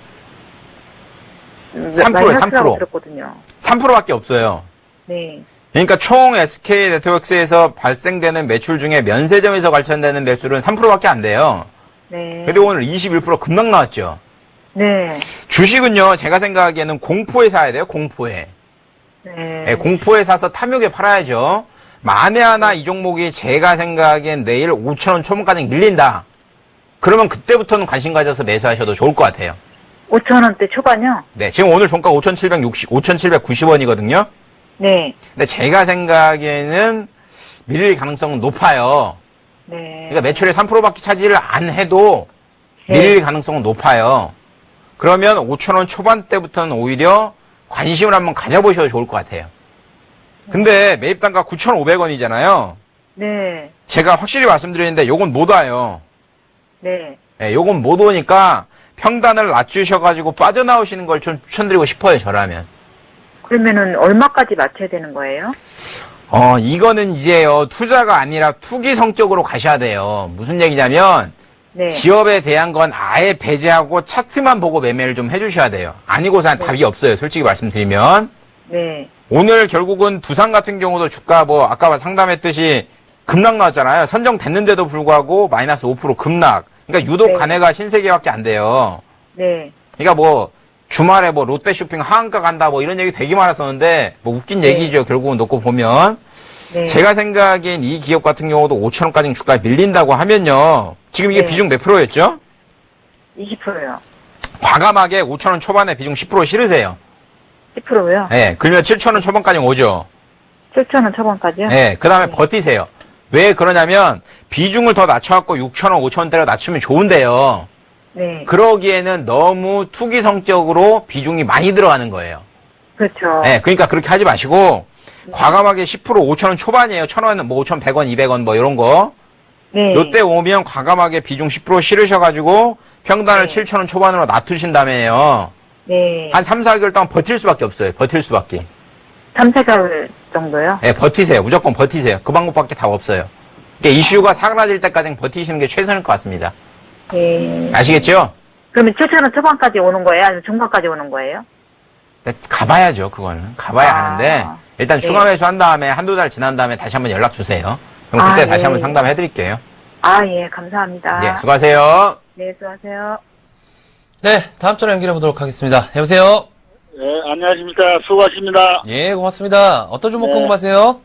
3%예요, 3%. 들었거든요. 3%밖에 없어요. 네. 그러니까 총 SK 네트워크스에서 발생되는 매출 중에 면세점에서 관련되는 매출은 3%밖에 안 돼요. 네. 근데 오늘 21% 급락 나왔죠. 네. 주식은요, 제가 생각하기에는 공포에 사야 돼요, 공포에. 네. 예, 공포에 사서 탐욕에 팔아야죠. 만에 하나 이 종목이 제가 생각하기엔 내일 5,000원 초반까지 밀린다. 그러면 그때부터는 관심 가져서 매수하셔도 좋을 것 같아요. 5,000원대 초반요? 네, 지금 오늘 종가 5,790원이거든요. 네. 근데 제가 생각하기에는 밀릴 가능성은 높아요. 네. 그러니까 매출의 3%밖에 차지를 안 해도 네. 밀릴 가능성은 높아요. 그러면 5,000원 초반대부터는 오히려 관심을 한번 가져보셔도 좋을 것 같아요. 근데 매입 단가 9,500원이잖아요. 네. 제가 확실히 말씀드리는데 요건 못 와요. 네. 예, 요건 못 오니까 평단을 낮추셔가지고 빠져나오시는 걸 좀 추천드리고 싶어요, 저라면. 그러면은 얼마까지 맞춰야 되는 거예요? 이거는 이제요, 투자가 아니라 투기 성격으로 가셔야 돼요. 무슨 얘기냐면, 네. 기업에 대한 건 아예 배제하고 차트만 보고 매매를 좀 해주셔야 돼요. 아니고선 답이 없어요, 솔직히 말씀드리면. 네. 오늘 결국은 두산 같은 경우도 주가 아까 상담했듯이 급락 나왔잖아요. 선정됐는데도 불구하고 마이너스 5% 급락. 그러니까 유독 네. 간해가 신세계밖에 안 돼요. 네. 그러니까 주말에 롯데 쇼핑 하한가 간다 이런 얘기 되게 많았었는데 웃긴 네. 얘기죠. 결국은 놓고 보면. 네. 제가 생각엔 이 기업 같은 경우도 5,000원까지 주가에 밀린다고 하면요. 지금 이게 네. 비중 몇 프로였죠? 20%요. 과감하게 5,000원 초반에 비중 10% 실으세요. 10%요? 예, 그러면 7,000원 초반까지 오죠. 7,000원 초반까지요? 예, 그 다음에 버티세요. 왜 그러냐면 비중을 더 낮춰갖고 6,000원, 5,000원대로 낮추면 좋은데요. 네. 그러기에는 너무 투기 성격으로 비중이 많이 들어가는 거예요. 그렇죠. 예, 그러니까 그렇게 하지 마시고 과감하게 10% 5,000원 초반이에요. 1,000원, 5,100원, 200원 이런 거. 네. 요때 오면 과감하게 비중 10% 실으셔가지고 평단을 네. 7,000원 초반으로 낮추신 다음에요. 네. 한 3, 4개월 동안 버틸 수밖에 없어요. 버틸 수밖에. 3, 4개월 정도요? 예, 버티세요. 무조건 버티세요. 그 방법밖에 답 없어요. 그러니까 이슈가 사그라질 때까지는 버티시는 게 최선일 것 같습니다. 네. 아시겠죠? 그러면 7,000원 초반까지 오는 거예요? 아니면 중반까지 오는 거예요? 네, 가봐야죠, 그거는. 가봐야 아. 하는데, 일단 네. 추가 매수 한 다음에 한두 달 지난 다음에 다시 한번 연락 주세요. 그럼 그때 아, 다시 예. 한번 상담해 드릴게요. 예, 감사합니다. 예, 수고하세요. 네, 수고하세요. 네, 다음 전화 연결해 보도록 하겠습니다. 여보세요? 네, 안녕하십니까. 수고하십니다. 예, 고맙습니다. 어떤 종목 네. 궁금하세요?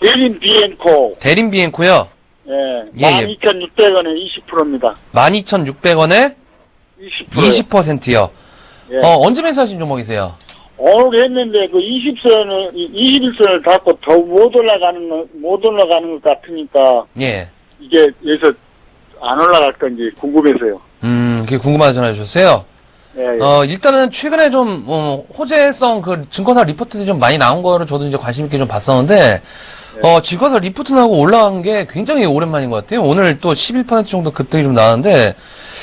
대림 비엔코. 대림 비엔코요. 예, 예. 12,600원에 20%입니다. 12,600원에 20%. 20%요. 예. 언제 매수하신 종목이세요? 오늘 했는데 그 21선을 닫고 더 못 올라가는 것 같으니까 예. 이게 여기서 안 올라갈 건지 궁금해서요. 그게 궁금해서 전화 주셨어요? 예, 예. 일단은 최근에 좀, 호재성 증권사 리포트들이 좀 많이 나온 거를 저도 이제 관심있게 좀 봤었는데, 증권사 리포트 나오고 올라간 게 굉장히 오랜만인 것 같아요. 오늘 또 11% 정도 급등이 좀 나왔는데,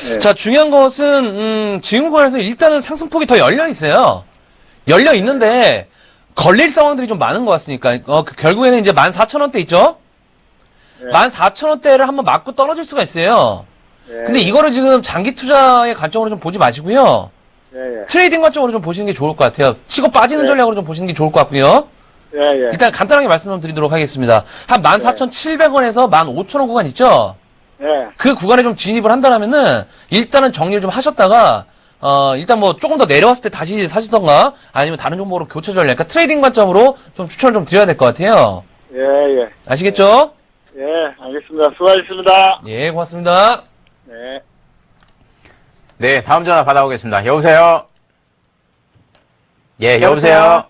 네. 자, 중요한 것은, 지금 구간에서 일단은 상승폭이 더 열려 있어요. 열려 있는데, 걸릴 상황들이 좀 많은 것 같으니까, 결국에는 이제 14,000원대 있죠? 네. 14,000원대를 한번 맞고 떨어질 수가 있어요. 예, 근데 이거를 지금 장기 투자의 관점으로 좀 보지 마시고요. 예, 예. 트레이딩 관점으로 좀 보시는 게 좋을 것 같아요. 치고 빠지는 네. 전략으로 좀 보시는 게 좋을 것 같고요. 예, 예. 일단 간단하게 말씀 좀 드리도록 하겠습니다. 한 14,700원에서 15,000원 구간 있죠? 예. 그 구간에 좀 진입을 한다면은 일단은 정리를 좀 하셨다가 일단 조금 더 내려왔을 때 다시 사시던가 아니면 다른 종목으로 교체 전략, 그러니까 트레이딩 관점으로 좀 추천을 좀 드려야 될 것 같아요. 예, 예. 아시겠죠? 예, 알겠습니다. 수고하셨습니다. 예, 고맙습니다. 네. 네, 다음 전화 받아보겠습니다. 여보세요? 예, 여보세요?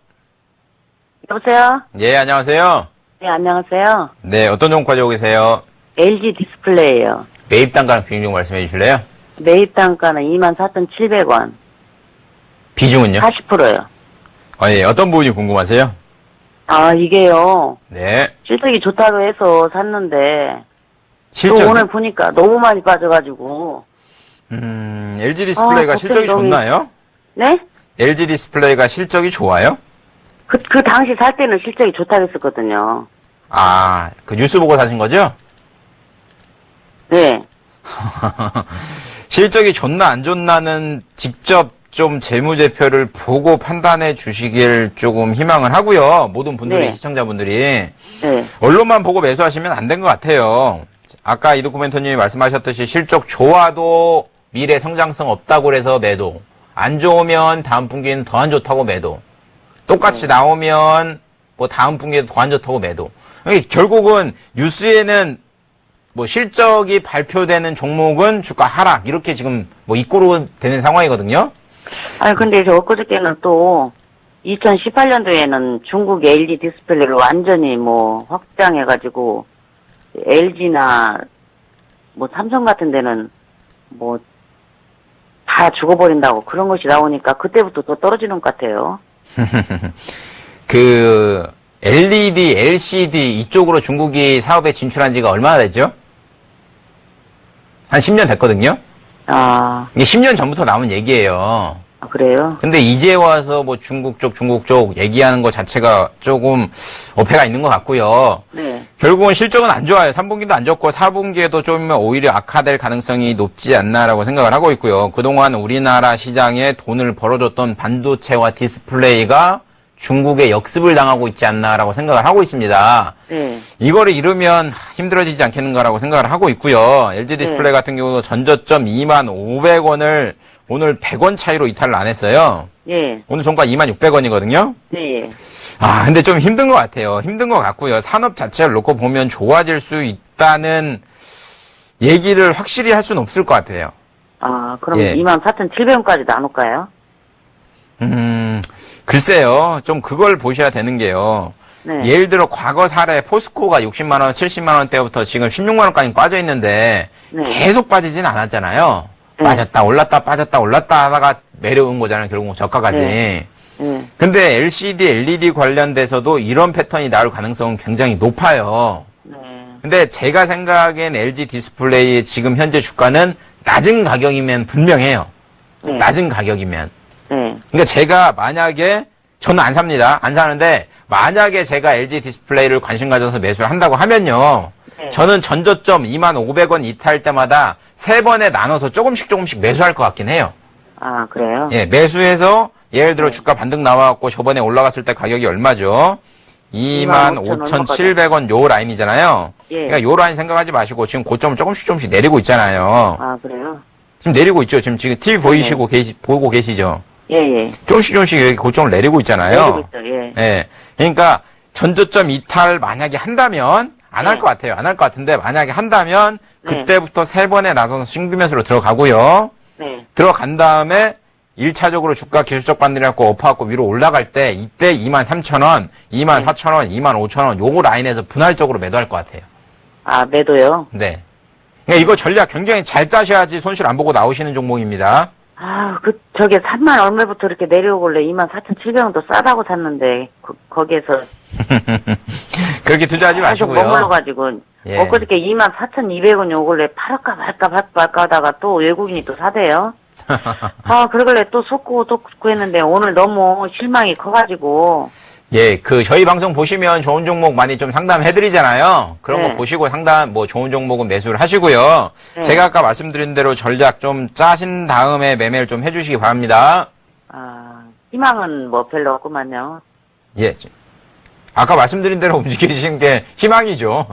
여보세요? 예, 안녕하세요? 네, 안녕하세요. 네, 어떤 종목 가지고 계세요? LG 디스플레이요. 매입 단가랑 비중 좀 말씀해 주실래요? 매입 단가는 24,700원. 비중은요? 40%요. 예, 어떤 부분이 궁금하세요? 이게요. 네. 실적이 좋다고 해서 샀는데, 또 실적. 오늘 보니까 너무 많이 빠져가지고. LG 디스플레이가 실적이 걱정이 좋나요? 네? LG 디스플레이가 실적이 좋아요? 그 당시 살 때는 실적이 좋다고 했었거든요. 그 뉴스 보고 사신 거죠? 네. 실적이 좋나 안 좋나는 직접 좀 재무제표를 보고 판단해 주시길 조금 희망을 하고요. 모든 분들이, 네. 시청자분들이. 네. 언론만 보고 매수하시면 안 된 것 같아요. 아까 이도쿠멘토님이 말씀하셨듯이 실적 좋아도 미래 성장성 없다고 그래서 매도. 안 좋으면 다음 분기는 더 안 좋다고 매도. 똑같이 나오면 뭐 다음 분기에도 더 안 좋다고 매도. 그러니까 결국은 뉴스에는 뭐 실적이 발표되는 종목은 주가 하락 이렇게 지금 뭐 입고로 되는 상황이거든요. 아니, 근데 저 엊그저께는 또 2018년도에는 중국 LG 디스플레이를 완전히 뭐 확장해가지고 LG나 뭐 삼성 같은 데는 뭐 다 죽어버린다고 그런 것이 나오니까 그때부터 더 떨어지는 것 같아요. 그 LED, LCD 이쪽으로 중국이 사업에 진출한 지가 얼마나 됐죠? 한 10년 됐거든요. 아, 이게 10년 전부터 나온 얘기예요. 그래요? 근데 이제 와서 뭐 중국 쪽 얘기하는 것 자체가 조금 어폐가 있는 것 같고요. 네. 결국은 실적은 안 좋아요. 3분기도 안 좋고 4분기에도 좀 오히려 악화될 가능성이 높지 않나라고 생각을 하고 있고요. 그동안 우리나라 시장에 돈을 벌어줬던 반도체와 디스플레이가 중국에 역습을 당하고 있지 않나라고 생각을 하고 있습니다. 네. 이거를 잃으면 힘들어지지 않겠는가라고 생각을 하고 있고요. LG 디스플레이 같은 경우도 전저점 25,500원을 오늘 100원 차이로 이탈을 안 했어요. 예. 오늘 종가 26,000원이거든요. 네. 아, 근데 좀 힘든 것 같아요. 힘든 것 같고요. 산업 자체를 놓고 보면 좋아질 수 있다는 얘기를 확실히 할 수는 없을 것 같아요. 아, 그럼 예. 24,700원까지 나눌까요? 글쎄요. 좀 그걸 보셔야 되는 게요. 네. 예를 들어 과거 사례 포스코가 60만원, 70만원 때부터 지금 16만원까지 빠져 있는데 네. 계속 빠지진 않았잖아요. 네. 빠졌다 올랐다 하다가 내려온 거잖아요. 결국 저가까지. 네. 네. 근데 LCD, LED 관련돼서도 이런 패턴이 나올 가능성은 굉장히 높아요. 네. 근데 제가 생각엔 LG 디스플레이의 지금 현재 주가는 낮은 가격이면 분명해요. 네. 낮은 가격이면. 네. 그러니까 제가 만약에 저는 안 삽니다. 안 사는데 만약에 제가 LG 디스플레이를 관심 가져서 매수를 한다고 하면요. 네. 저는 전저점 25,500원 이탈 때마다 3번에 나눠서 조금씩 매수할 것 같긴 해요. 아, 그래요? 예, 매수해서 예를 들어 주가 반등 나와갖고 저번에 올라갔을 때 가격이 얼마죠? 25,700원 요 라인이잖아요. 예. 그러니까 요 라인 생각하지 마시고 지금 고점을 조금씩 내리고 있잖아요. 아, 그래요? 지금 내리고 있죠. 지금 TV 보이시고 보고 계시죠? 예, 예. 조금씩 여기 고점을 내리고 있잖아요. 내리고 있죠, 예. 예. 그러니까 전저점 이탈 만약에 한다면 안 할 것 같아요. 안 할 것 같은데 만약에 한다면 그때부터 3번에 나서서 신규 매수로 들어가고요. 네. 들어간 다음에 1차적으로 주가 기술적 반등이 갖고 엎어갖고 위로 올라갈 때 이때 23,000원, 24,000원, 25,000원 요거 라인에서 분할적으로 매도할 것 같아요. 아, 매도요? 네. 그러니까 이거 전략 굉장히 잘 짜셔야지 손실 안 보고 나오시는 종목입니다. 아, 저게 3만 얼마부터 이렇게 내려오길래 24,700원도 싸다고 샀는데, 거기에서. 그렇게 투자하지 계속 마시고요. 머물러가지고, 예. 엊그저께 24,200원이 오길래 팔을까 말까 하다가 또 외국인이 또 사대요. 아, 그러길래 또 속고 또 구했는데 오늘 너무 실망이 커가지고. 예, 저희 방송 보시면 좋은 종목 많이 좀 상담해드리잖아요. 그런 네. 거 보시고 좋은 종목은 매수를 하시고요. 네. 제가 아까 말씀드린 대로 전략 좀 짜신 다음에 매매를 좀 해주시기 바랍니다. 아, 희망은 뭐 별로 없구만요. 예. 아까 말씀드린 대로 움직이시는 게 희망이죠.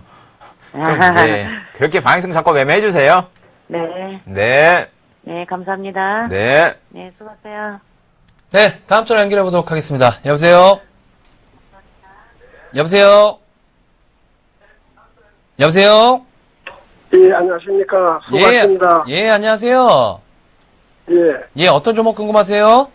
좀, 예, 그렇게 방향성 잡고 매매해주세요. 네. 네. 네, 감사합니다. 네. 네, 수고하세요. 네, 다음 전화 연결해 보도록 하겠습니다. 여보세요? 여보세요? 여보세요? 예, 안녕하십니까. 수고하십니다. 예, 안녕하세요. 예. 예, 어떤 종목 궁금하세요?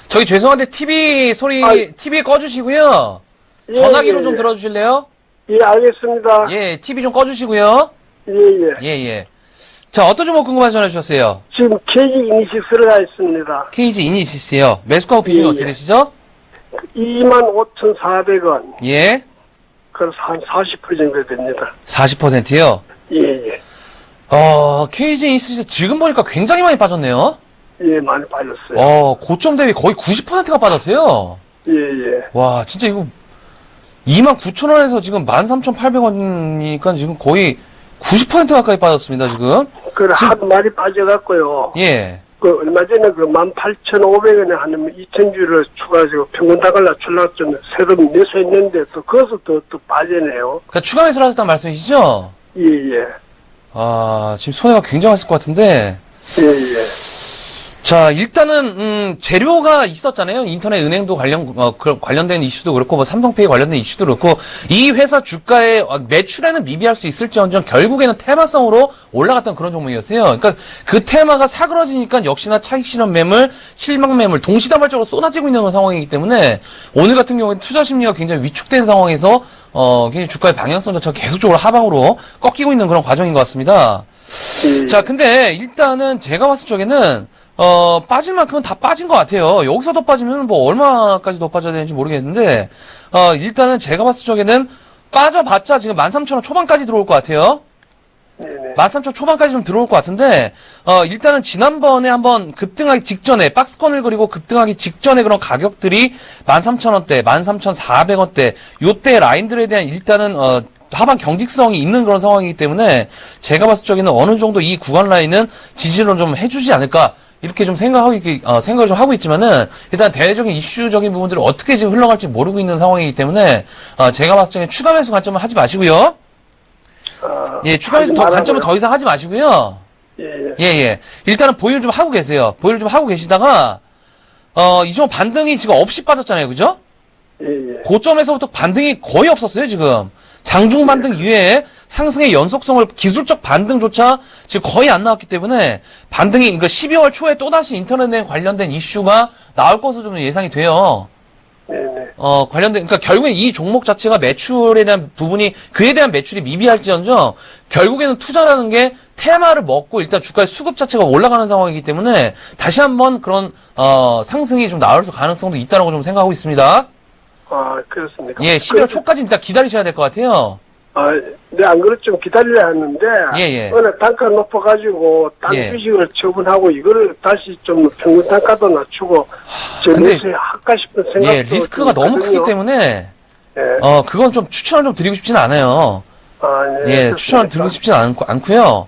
저기 죄송한데 TV 소리, TV 꺼주시고요. 예, 전화기로 예, 좀 예. 들어주실래요? 예, 알겠습니다. 예, TV 좀 꺼주시고요. 예, 예. 예, 예. 자, 어떤 종목 궁금해서 전화 주셨어요? 지금 KG 이니식스가 있습니다. KG 이니시스요. 매수가하고 비중이 예, 어떻게 예. 되시죠? 25,400원. 예. 그래서 한 40% 정도 됩니다. 40%요? 예, 예. KG 이니시스 지금 보니까 굉장히 많이 빠졌네요. 예, 많이 빠졌어요. 고점 대비 거의 90%가 빠졌어요. 예, 예. 와, 진짜 이거 29,000원에서 지금 13,800원이니까 지금 거의 90% 가까이 빠졌습니다, 지금. 하도 많이 빠져갖고요. 예. 얼마 전에 18,500원에 한 2,000주를 추가해서 평균 다갈라 출락 좀 새로 매수했는데 또 거기서 또 빠지네요. 그러니까 추가 매수를 하셨다는 말씀이시죠? 예, 예. 지금 손해가 굉장했을 것 같은데. 예, 예. 자, 일단은, 재료가 있었잖아요. 인터넷 은행도 관련된 이슈도 그렇고, 뭐, 삼성페이 관련된 이슈도 그렇고, 이 회사 주가의 매출에는 미비할 수 있을지언정 결국에는 테마성으로 올라갔던 그런 종목이었어요. 그러니까 그 테마가 사그러지니까 역시나 차익 실현 매물, 실망 매물, 동시다발적으로 쏟아지고 있는 그런 상황이기 때문에, 오늘 같은 경우에 투자 심리가 굉장히 위축된 상황에서, 굉장히 주가의 방향성 자체가 계속적으로 하방으로 꺾이고 있는 그런 과정인 것 같습니다. 자, 근데 일단은 제가 봤을 적에는, 빠질 만큼은 다 빠진 것 같아요. 여기서 더 빠지면 뭐 얼마까지 더 빠져야 되는지 모르겠는데, 일단은 제가 봤을 적에는 빠져봤자 지금 13,000원 초반까지 들어올 것 같아요. 네네. 13,000원 초반까지 좀 들어올 것 같은데, 일단은 지난번에 한번 급등하기 직전에, 박스권을 그리고 급등하기 직전에 그런 가격들이 13,000원대, 13,400원대, 요때 라인들에 대한 일단은, 하방 경직성이 있는 그런 상황이기 때문에, 제가 봤을 적에는 어느 정도 이 구간 라인은 지지를 좀 해주지 않을까, 이렇게 좀 생각을 좀 하고 있지만은, 일단 대외적인 이슈적인 부분들이 어떻게 지금 흘러갈지 모르고 있는 상황이기 때문에, 제가 봤을 적에 추가 매수 관점은 하지 마시고요. 예, 추가 매수 관점은 더 이상 하지 마시고요. 예. 일단은 보유를 좀 하고 계세요. 보유를 좀 하고 계시다가, 이 종목 반등이 지금 없이 빠졌잖아요. 그죠? 예. 고점에서부터 반등이 거의 없었어요, 지금. 장중 반등 이외에 상승의 연속성을 기술적 반등조차 지금 거의 안 나왔기 때문에 반등이, 그러니까 12월 초에 또다시 인터넷에 관련된 이슈가 나올 것으로 좀 예상이 돼요. 네네. 그러니까 결국엔 이 종목 자체가 매출에 대한 부분이, 그에 대한 매출이 미비할지언정, 결국에는 투자라는 게 테마를 먹고 일단 주가의 수급 자체가 올라가는 상황이기 때문에 다시 한번 그런, 상승이 좀 나올 가능성도 있다라고 좀 생각하고 있습니다. 그렇습니까? 예, 12월 초까지 일단 기다리셔야 될 것 같아요. 네, 안 그래도 좀 기다려야 하는데, 예. 어느 단가 높아가지고, 딴 주식을 처분하고, 이거를 다시 좀 평균 단가도 낮추고, 근데, 할까 싶은 생각도. 예, 리스크가 너무 크기 때문에, 그건 좀 추천을 좀 드리고 싶지는 않아요. 예, 추천을 드리고 싶지는 않고요.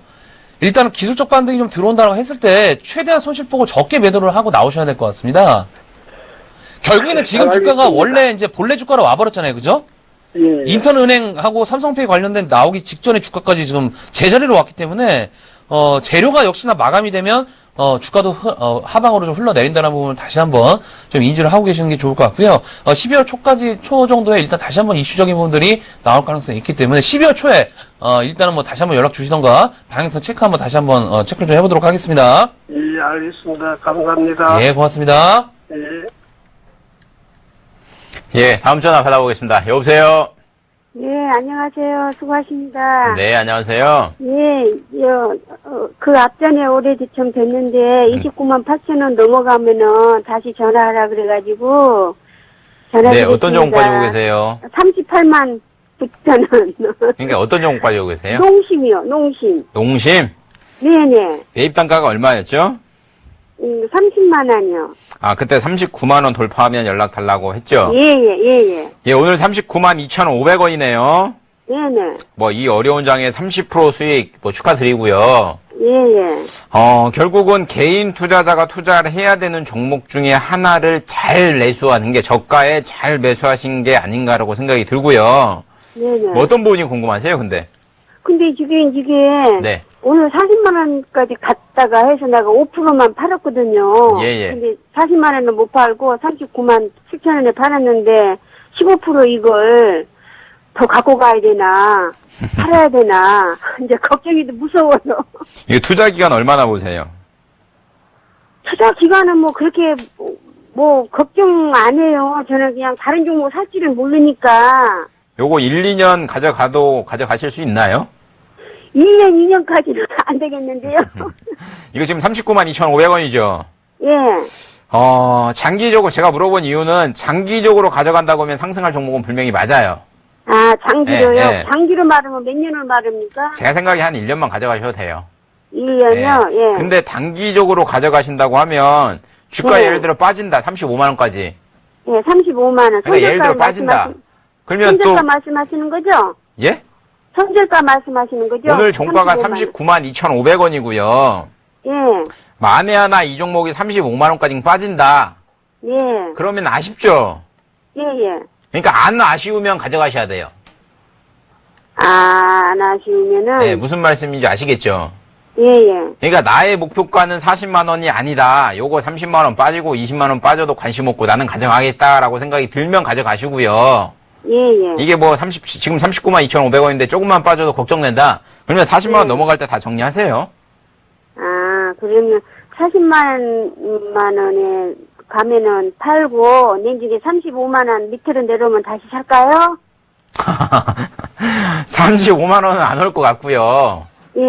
일단은 기술적 반등이 좀 들어온다고 했을 때, 최대한 손실폭을 적게 매도를 하고 나오셔야 될 것 같습니다. 결국에는 지금 주가가 원래 이제 본래 주가로 와버렸잖아요. 그죠? 예. 인터은행하고 삼성페이 관련된 나오기 직전에 주가까지 지금 제자리로 왔기 때문에, 재료가 역시나 마감이 되면, 주가도 하방으로 좀 흘러내린다는 부분을 다시 한번 좀 인지를 하고 계시는 게 좋을 것 같고요. 12월 초 정도에 일단 다시 한번 이슈적인 부분들이 나올 가능성이 있기 때문에 12월 초에, 일단은 뭐 다시 한번 연락 주시던가, 방향성 체크 한번 다시 한번, 체크를 좀 해보도록 하겠습니다. 예, 알겠습니다. 감사합니다. 예, 고맙습니다. 예. 예, 다음 전화 받아보겠습니다. 여보세요? 예, 안녕하세요. 수고하십니다. 네, 안녕하세요. 예, 그 앞전에 오래지청 됐는데, 29만 8천 원 넘어가면은 다시 전화하라 그래가지고, 네, 어떤 종목 가지고 계세요? 38만 9천 원. 그러니까 어떤 종목 가지고 계세요? 농심이요, 농심. 농심? 네네. 매입 단가가 얼마였죠? 30만 원이요. 아, 그때 39만 원 돌파하면 연락 달라고 했죠? 예. 예, 오늘 39만 2,500원이네요. 네네. 뭐, 이 어려운 장에 30% 수익, 축하드리고요. 예. 결국은 개인 투자자가 투자를 해야 되는 종목 중에 하나를 잘 매수하는 게, 저가에 잘 매수하신 게 아닌가라고 생각이 들고요. 네네. 뭐 어떤 부분이 궁금하세요, 근데? 근데 지금 이게. 네. 오늘 40만 원까지 갔다가 해서 내가 5%만 팔았거든요. 예. 근데 40만 원은 못 팔고 39만 7천 원에 팔았는데 15% 이걸 더 갖고 가야 되나 팔아야 되나 이제 걱정이 무서워요. 이게 투자 기간 얼마나 보세요? 투자 기간은 뭐 그렇게 뭐 걱정 안 해요. 저는 그냥 다른 종목 살지를 모르니까. 요거 1, 2년 가져가실 수 있나요? 1년, 2년까지는 안 되겠는데요. 이거 지금 39만 2,500원이죠? 예. 장기적으로, 제가 물어본 이유는 장기적으로 가져간다고 하면 상승할 종목은 분명히 맞아요. 아, 장기로요? 예. 장기로 말하면 몇 년을 말합니까? 제가 생각에 한 1년만 가져가셔도 돼요. 1년이요? 예. 근데 단기적으로 가져가신다고 하면, 주가 네. 예를 들어 빠진다, 35만원까지. 예, 35만원. 그러니까 예를 들어 빠진다. 그러면 또 손절가 말씀하시는 거죠? 예? 손절가 말씀하시는 거죠? 오늘 종가가 35만 392,500원이고요. 예, 만에 하나 이 종목이 35만 원까지 빠진다. 예, 그러면 아쉽죠? 예, 예. 그러니까 안 아쉬우면 가져가셔야 돼요. 안 아쉬우면은. 네, 무슨 말씀인지 아시겠죠? 예, 예. 그러니까 나의 목표가는 40만 원이 아니다. 요거 30만 원 빠지고 20만 원 빠져도 관심 없고 나는 가져가겠다라고 생각이 들면 가져가시고요. 예, 예. 이게 뭐 지금 39만 2,500원인데 조금만 빠져도 걱정된다. 그러면 40만 원 넘어갈 때 다 정리하세요. 그러면 40만 원에 가면은 팔고, 내중에 35만 원 밑으로 내려오면 다시 살까요? 35만 원은 안 올 것 같고요. 예.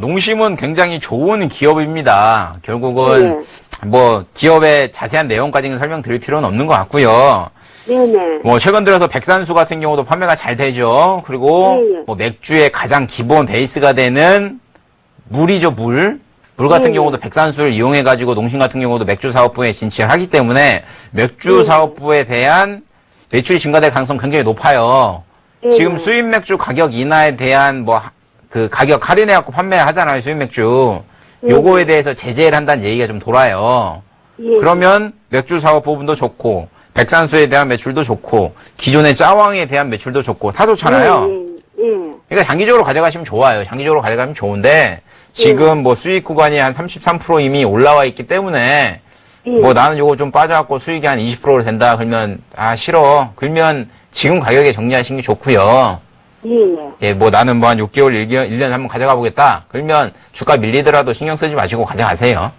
농심은 굉장히 좋은 기업입니다. 결국은 뭐 기업의 자세한 내용까지는 설명드릴 필요는 없는 것 같고요. 네네. 뭐 최근 들어서 백산수 같은 경우도 판매가 잘 되죠. 그리고 뭐 맥주의 가장 기본 베이스가 되는 물이죠, 물. 물 같은 경우도 백산수를 이용해가지고 농심 같은 경우도 맥주 사업부에 진출을 하기 때문에 맥주 사업부에 대한 매출이 증가될 가능성 굉장히 높아요. 지금 수입 맥주 가격 인하에 대한 뭐 그 가격 할인해갖고 판매하잖아요, 수입 맥주. 요거에 대해서 제재를 한다는 얘기가 좀 돌아요. 그러면 맥주 사업 부분도 좋고 백산수에 대한 매출도 좋고 기존의 짜왕에 대한 매출도 좋고 다 좋잖아요. 그러니까 장기적으로 가져가시면 좋아요. 장기적으로 가져가면 좋은데 지금 뭐 수익 구간이 한 33% 이미 올라와 있기 때문에 뭐 나는 요거 좀 빠져갖고 수익이 한 20%로 된다 그러면 싫어. 그러면 지금 가격에 정리하시는 게 좋고요. 예, 뭐 나는 뭐 한 6개월, 1년 한번 가져가 보겠다. 그러면 주가 밀리더라도 신경 쓰지 마시고 가져가세요.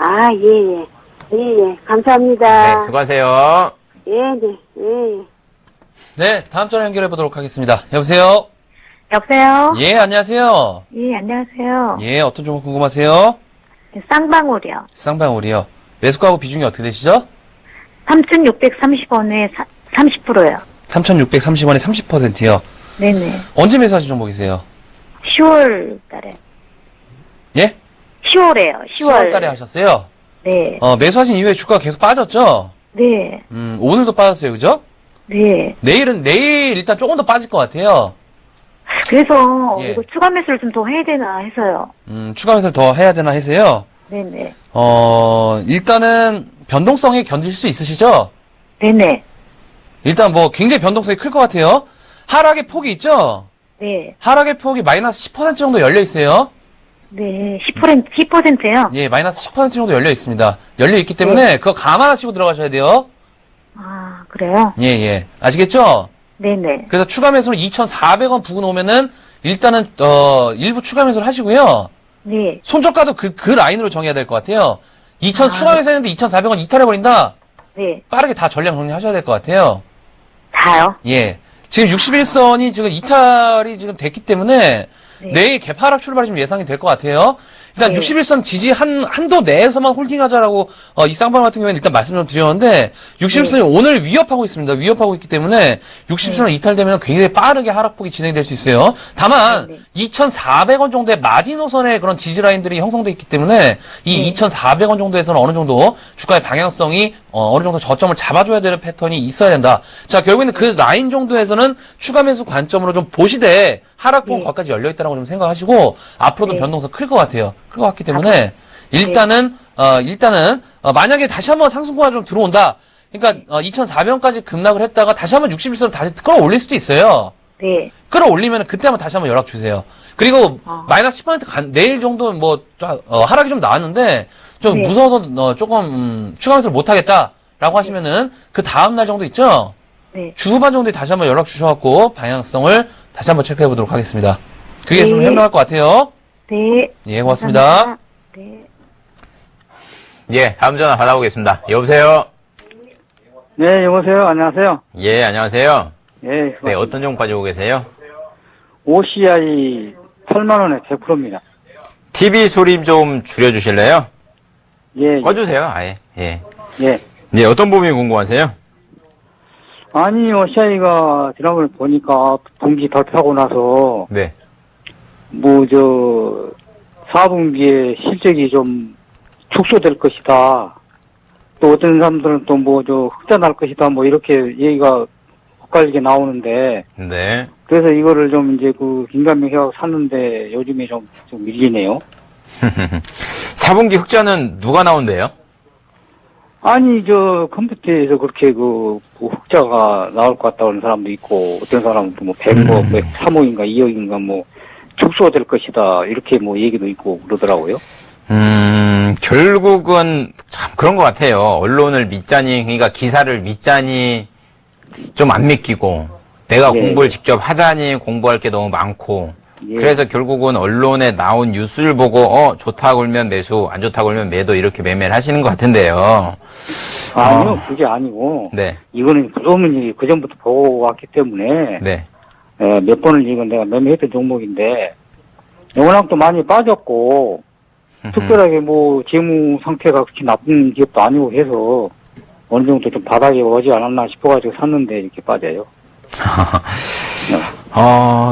예, 예. 예, 예. 감사합니다. 네, 수고하세요. 예, 네, 예. 네, 다음 전화 연결해 보도록 하겠습니다. 여보세요? 여보세요? 예, 안녕하세요. 예, 안녕하세요. 예, 어떤 종목 궁금하세요? 쌍방울이요. 쌍방울이요. 매수가하고 비중이 어떻게 되시죠? 3,630원에 30%요. 3,630원에 30%요. 네네. 언제 매수하신 종목이세요? 10월 달에. 예? 10월에요. 10월 달에 하셨어요? 네. 매수하신 이후에 주가가 계속 빠졌죠? 네. 오늘도 빠졌어요, 그죠? 네. 내일 일단 조금 더 빠질 것 같아요. 그래서 예. 이거 추가 매수를 좀 더 해야 되나 해서요. 추가 매수를 더 해야 되나 해서요. 네네. 일단은 변동성에 견딜 수 있으시죠? 네네. 일단 뭐 굉장히 변동성이 클 것 같아요. 하락의 폭이 있죠? 네. 하락의 폭이 마이너스 10% 정도 열려 있어요. 네. 10%요? 예, 마이너스 10% 정도 열려 있습니다. 열려 있기 때문에 그거 감안하시고 들어가셔야 돼요. 그래요? 예, 예. 아시겠죠? 네네. 그래서 추가 매수로 2,400원 부근 오면은 일단은 일부 추가 매수를 하시고요. 네. 손절가도 그 라인으로 정해야 될 것 같아요. 추가 매수했는데 2,400원 이탈해버린다? 네. 빠르게 다 전량 정리하셔야 될 것 같아요. 다요? 예. 지금 61선이 지금 이탈이 지금 됐기 때문에 내일 개파락 출발이 좀 예상이 될 것 같아요. 일단 61선 지지 한도 내에서만 홀딩하자라고 이 쌍방 같은 경우에는 일단 말씀 좀 드렸는데 61선이 오늘 위협하고 있습니다. 위협하고 있기 때문에 60선 이탈되면 굉장히 빠르게 하락폭이 진행될 수 있어요. 다만 2,400원 정도의 마지노선의 그런 지지 라인들이 형성돼 있기 때문에 이 2,400원 정도에서는 어느 정도 주가의 방향성이 어느 정도 저점을 잡아줘야 되는 패턴이 있어야 된다. 자, 결국에는 그 라인 정도에서는 추가 매수 관점으로 좀 보시되 하락폭은 거기까지 열려 있다라고 좀 생각하시고 앞으로도 변동성 클 것 같아요. 클 것 같기 때문에 일단은 만약에 다시 한번 상승고가 좀 들어온다. 그러니까 2,400원까지 급락을 했다가 다시 한번 61선 다시 끌어올릴 수도 있어요. 네. 끌어올리면 그때 한번 다시 한번 연락 주세요. 그리고 마이너스 10% 내일 정도 뭐 하락이 좀 나왔는데 좀 무서워서 조금 추가 매수를 못 하겠다라고 하시면은 그 다음 날 정도 있죠? 네. 주 후반 정도에 다시 한번 연락 주셔갖고 방향성을 다시 한번 체크해 보도록 하겠습니다. 그게 좀 현명할 것 같아요. 네. 예, 고맙습니다. 네. 예, 다음 전화 받아보겠습니다. 여보세요? 네, 여보세요. 안녕하세요. 예, 안녕하세요. 예. 네, 어떤 종목 가지고 계세요? OCI 8만원에 100%입니다. TV 소리 좀 줄여주실래요? 예. 꺼주세요, 아예. 예. 예. 네, 어떤 부분이 궁금하세요? 아니, OCI가 지난번에 보니까 분기 발표하고 나서, 네. 4분기에 실적이 좀 축소될 것이다. 또 어떤 사람들은 또 흑자 날 것이다. 뭐 이렇게 얘기가 엇갈리게 나오는데, 네. 그래서 이거를 좀 이제 그 인간명세하고 샀는데 요즘에 좀 밀리네요. 4분기 흑자는 누가 나온대요? 아니, 컴퓨터에서 그렇게 흑자가 나올 것 같다고 하는 사람도 있고, 어떤 사람은 또 3억인가 2억인가 축소될 것이다. 이렇게 얘기도 있고 그러더라고요. 결국은 참 그런 것 같아요. 언론을 믿자니, 그러니까 기사를 믿자니 좀 안 믿기고, 내가 예. 공부를 직접 하자니 공부할 게 너무 많고, 예. 그래서 결국은 언론에 나온 뉴스를 보고, 좋다고 그러면 매수, 안 좋다고 그러면 매도 이렇게 매매를 하시는 것 같은데요. 아니요, 그게 아니고, 네. 이거는 구조문이 그전부터 보고 왔기 때문에, 네. 몇 번을 이건 내가 매매했던 종목인데, 워낙 또 많이 빠졌고, 특별하게 재무 상태가 그렇게 나쁜 기업도 아니고 해서, 어느 정도 좀 바닥에 오지 않았나 싶어가지고 샀는데 이렇게 빠져요.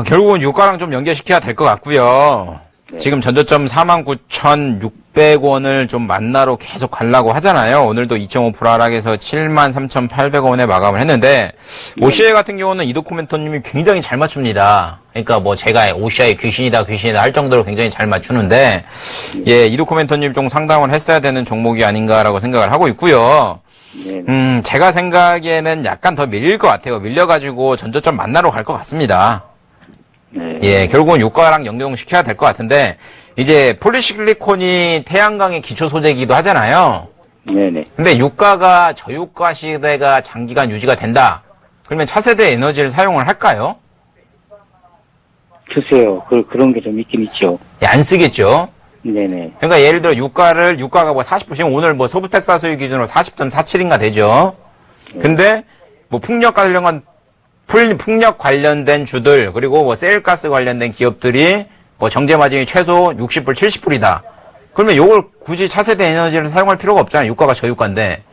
결국은 유가랑 좀 연결시켜야 될 것 같고요. 네. 지금 전저점 49,600원을 좀 만나러 계속 가려고 하잖아요. 오늘도 2.5% 하락해서 73,800원에 마감을 했는데, OCI 같은 경우는 이도코멘터님이 굉장히 잘 맞춥니다. 그러니까 제가 OCI 귀신이다 할 정도로 굉장히 잘 맞추는데, 예, 이도코멘터님 좀 상담을 했어야 되는 종목이 아닌가라고 생각을 하고 있고요. 제가 생각에는 약간 더 밀릴 것 같아요. 밀려가지고 전저점 만나러 갈 것 같습니다. 네. 예, 결국은 유가랑 연동시켜야 될 것 같은데, 이제 폴리실리콘이 태양광의 기초 소재이기도 하잖아요. 네네. 근데 유가가 저유가 시대가 장기간 유지가 된다. 그러면 차세대 에너지를 사용을 할까요? 글쎄요. 그런 게 좀 있긴 있죠. 예, 안 쓰겠죠. 네네. 그러니까 예를 들어 유가가 40%, 지금 오늘 소비텍사 수익 기준으로 40.47인가 되죠. 근데 풍력 관련된 주들, 그리고 세일가스 관련된 기업들이 정제 마진이 최소 60불, 70불이다. 그러면 요걸 굳이 차세대 에너지를 사용할 필요가 없잖아요. 유가가 저유가인데.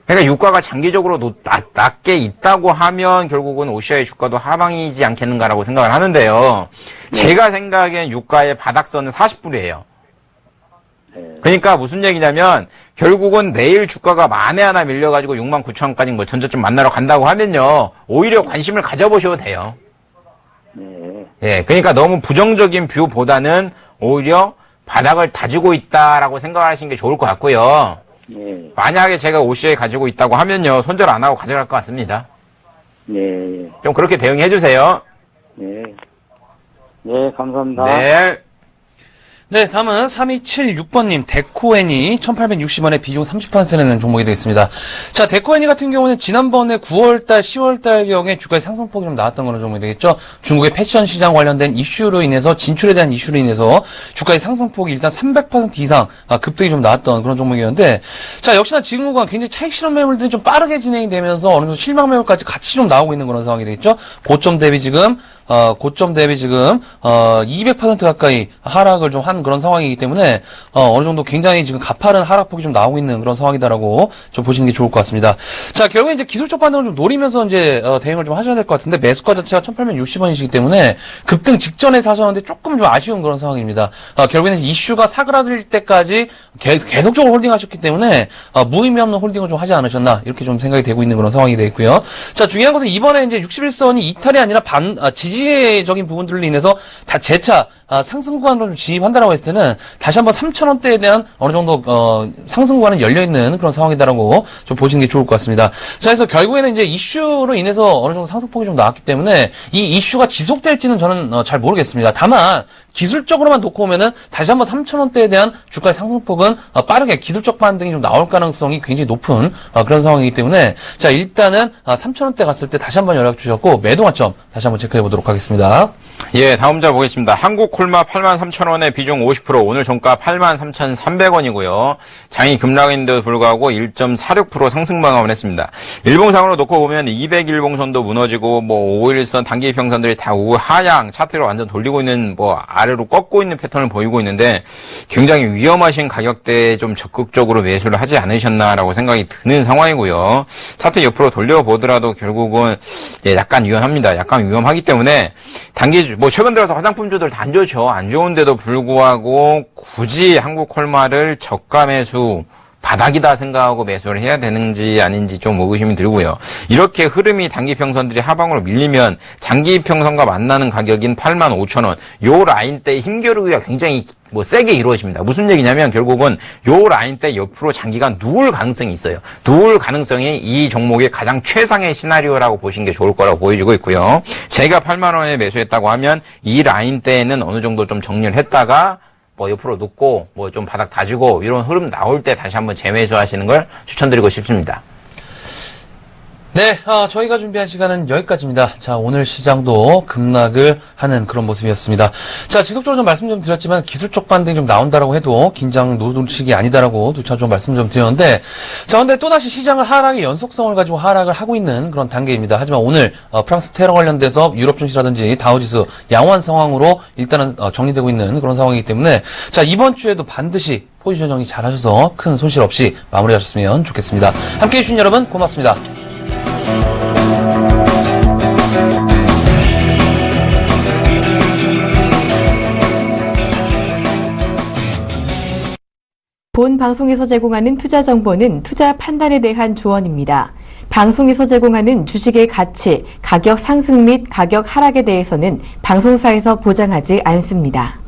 그러니까 유가가 장기적으로 낮게 있다고 하면 결국은 OCI 주가도 하방이지 않겠는가라고 생각을 하는데요. 제가 생각엔 유가의 바닥선은 40불이에요. 그러니까 무슨 얘기냐면 결국은 내일 주가가 만에 하나 밀려가지고 69,000원까지 전저점 만나러 간다고 하면요. 오히려 관심을 가져보셔도 돼요. 예, 그러니까 너무 부정적인 뷰보다는 오히려 바닥을 다지고 있다라고 생각을 하시는 게 좋을 것 같고요. 만약에 제가 OCI 가지고 있다고 하면요. 손절 안 하고 가져갈 것 같습니다. 네. 좀 그렇게 대응해 주세요. 네. 네, 감사합니다. 네. 네, 다음은 3276번님, 데코애니 1860원에 비중 30% 내는 종목이 되겠습니다. 자, 데코애니 같은 경우는 지난번에 9월달, 10월달경에 주가의 상승폭이 좀 나왔던 그런 종목이 되겠죠. 중국의 패션 시장 관련된 이슈로 인해서, 진출에 대한 이슈로 인해서 주가의 상승폭이 일단 300% 이상 급등이 좀 나왔던 그런 종목이었는데, 자, 역시나 지금과 굉장히 차익 실현 매물들이 좀 빠르게 진행이 되면서 어느 정도 실망 매물까지 같이 좀 나오고 있는 그런 상황이 되겠죠. 고점 대비 지금 200% 가까이 하락을 좀 한 그런 상황이기 때문에, 어느 정도 굉장히 지금 가파른 하락폭이 좀 나오고 있는 그런 상황이다라고 좀 보시는 게 좋을 것 같습니다. 자, 결국에 이제 기술적 반등을 좀 노리면서 이제, 대응을 좀 하셔야 될 것 같은데, 매수가 자체가 1860원이시기 때문에, 급등 직전에 사셨는데 조금 좀 아쉬운 그런 상황입니다. 결국에는 이슈가 사그라들 때까지 계속적으로 홀딩하셨기 때문에, 무의미 없는 홀딩을 좀 하지 않으셨나, 이렇게 좀 생각이 되고 있는 그런 상황이 되어 있고요. 자, 중요한 것은 이번에 이제 61선이 이탈이 아니라 지지적인 부분들로 인해서 다 재차, 상승 구간으로 좀 진입한다라고 했을 때는 다시 한번 3,000원대에 대한 어느 정도 상승 구간은 열려 있는 그런 상황이다라고 좀 보시는 게 좋을 것 같습니다. 자, 그래서 결국에는 이제 이슈로 인해서 어느 정도 상승폭이 좀 나왔기 때문에 이 이슈가 지속될지는 저는 잘 모르겠습니다. 다만 기술적으로만 놓고 보면은 다시 한번 3,000원대에 대한 주가의 상승폭은 빠르게 기술적 반등이 좀 나올 가능성이 굉장히 높은 그런 상황이기 때문에 자, 일단은 3,000원대 갔을 때 다시 한번 연락 주셨고 매도 관점 다시 한번 체크해 보도록 하겠습니다. 예, 다음 자 보겠습니다. 한국콜마 83,000원에 비중 50%, 오늘 종가 83,300원이고요. 장이 급락인데도 불구하고 1.46% 상승 마감을 했습니다. 일봉상으로 놓고 보면 200일봉선도 무너지고 5일선 단기 평선들이 다 우하향 차트를 완전 돌리고 있는 아래로 꺾고 있는 패턴을 보이고 있는데 굉장히 위험하신 가격대에 좀 적극적으로 매수를 하지 않으셨나라고 생각이 드는 상황이고요. 차트 옆으로 돌려보더라도 결국은 약간 위험합니다. 약간 위험하기 때문에 단기 최근 들어서 화장품주들 다 안 좋죠. 안 좋은데도 불구하고 굳이 한국콜마를 저가 매수 바닥이다 생각하고 매수를 해야 되는지 아닌지 좀 의구심이 들고요. 이렇게 흐름이 단기평선들이 하방으로 밀리면 장기평선과 만나는 가격인 85,000원 요 라인대 힘겨루기가 굉장히 세게 이루어집니다. 무슨 얘기냐면 결국은 요 라인대 옆으로 장기간 누울 가능성이 있어요. 누울 가능성이 이 종목의 가장 최상의 시나리오라고 보시는 게 좋을 거라고 보여지고 있고요. 제가 8만 원에 매수했다고 하면 이 라인대에는 어느 정도 좀 정리를 했다가 옆으로 눕고 좀 바닥 다지고 이런 흐름 나올 때 다시 한번 재매수하시는 걸 추천드리고 싶습니다. 네, 저희가 준비한 시간은 여기까지입니다. 자, 오늘 시장도 급락을 하는 그런 모습이었습니다. 자, 지속적으로 좀 말씀 좀 드렸지만 기술적 반등이 좀 나온다라고 해도 긴장 노동식이 아니다라고 두 차 좀 말씀 좀 드렸는데, 자, 근데 또다시 시장은 하락의 연속성을 가지고 하락을 하고 있는 그런 단계입니다. 하지만 오늘 프랑스 테러 관련돼서 유럽 증시라든지 다우지수 양호한 상황으로 일단은 정리되고 있는 그런 상황이기 때문에, 자, 이번 주에도 반드시 포지션 정리 잘 하셔서 큰 손실 없이 마무리하셨으면 좋겠습니다. 함께해 주신 여러분 고맙습니다. 본 방송에서 제공하는 투자 정보는 투자 판단에 대한 조언입니다. 방송에서 제공하는 주식의 가치, 가격 상승 및 가격 하락에 대해서는 방송사에서 보장하지 않습니다.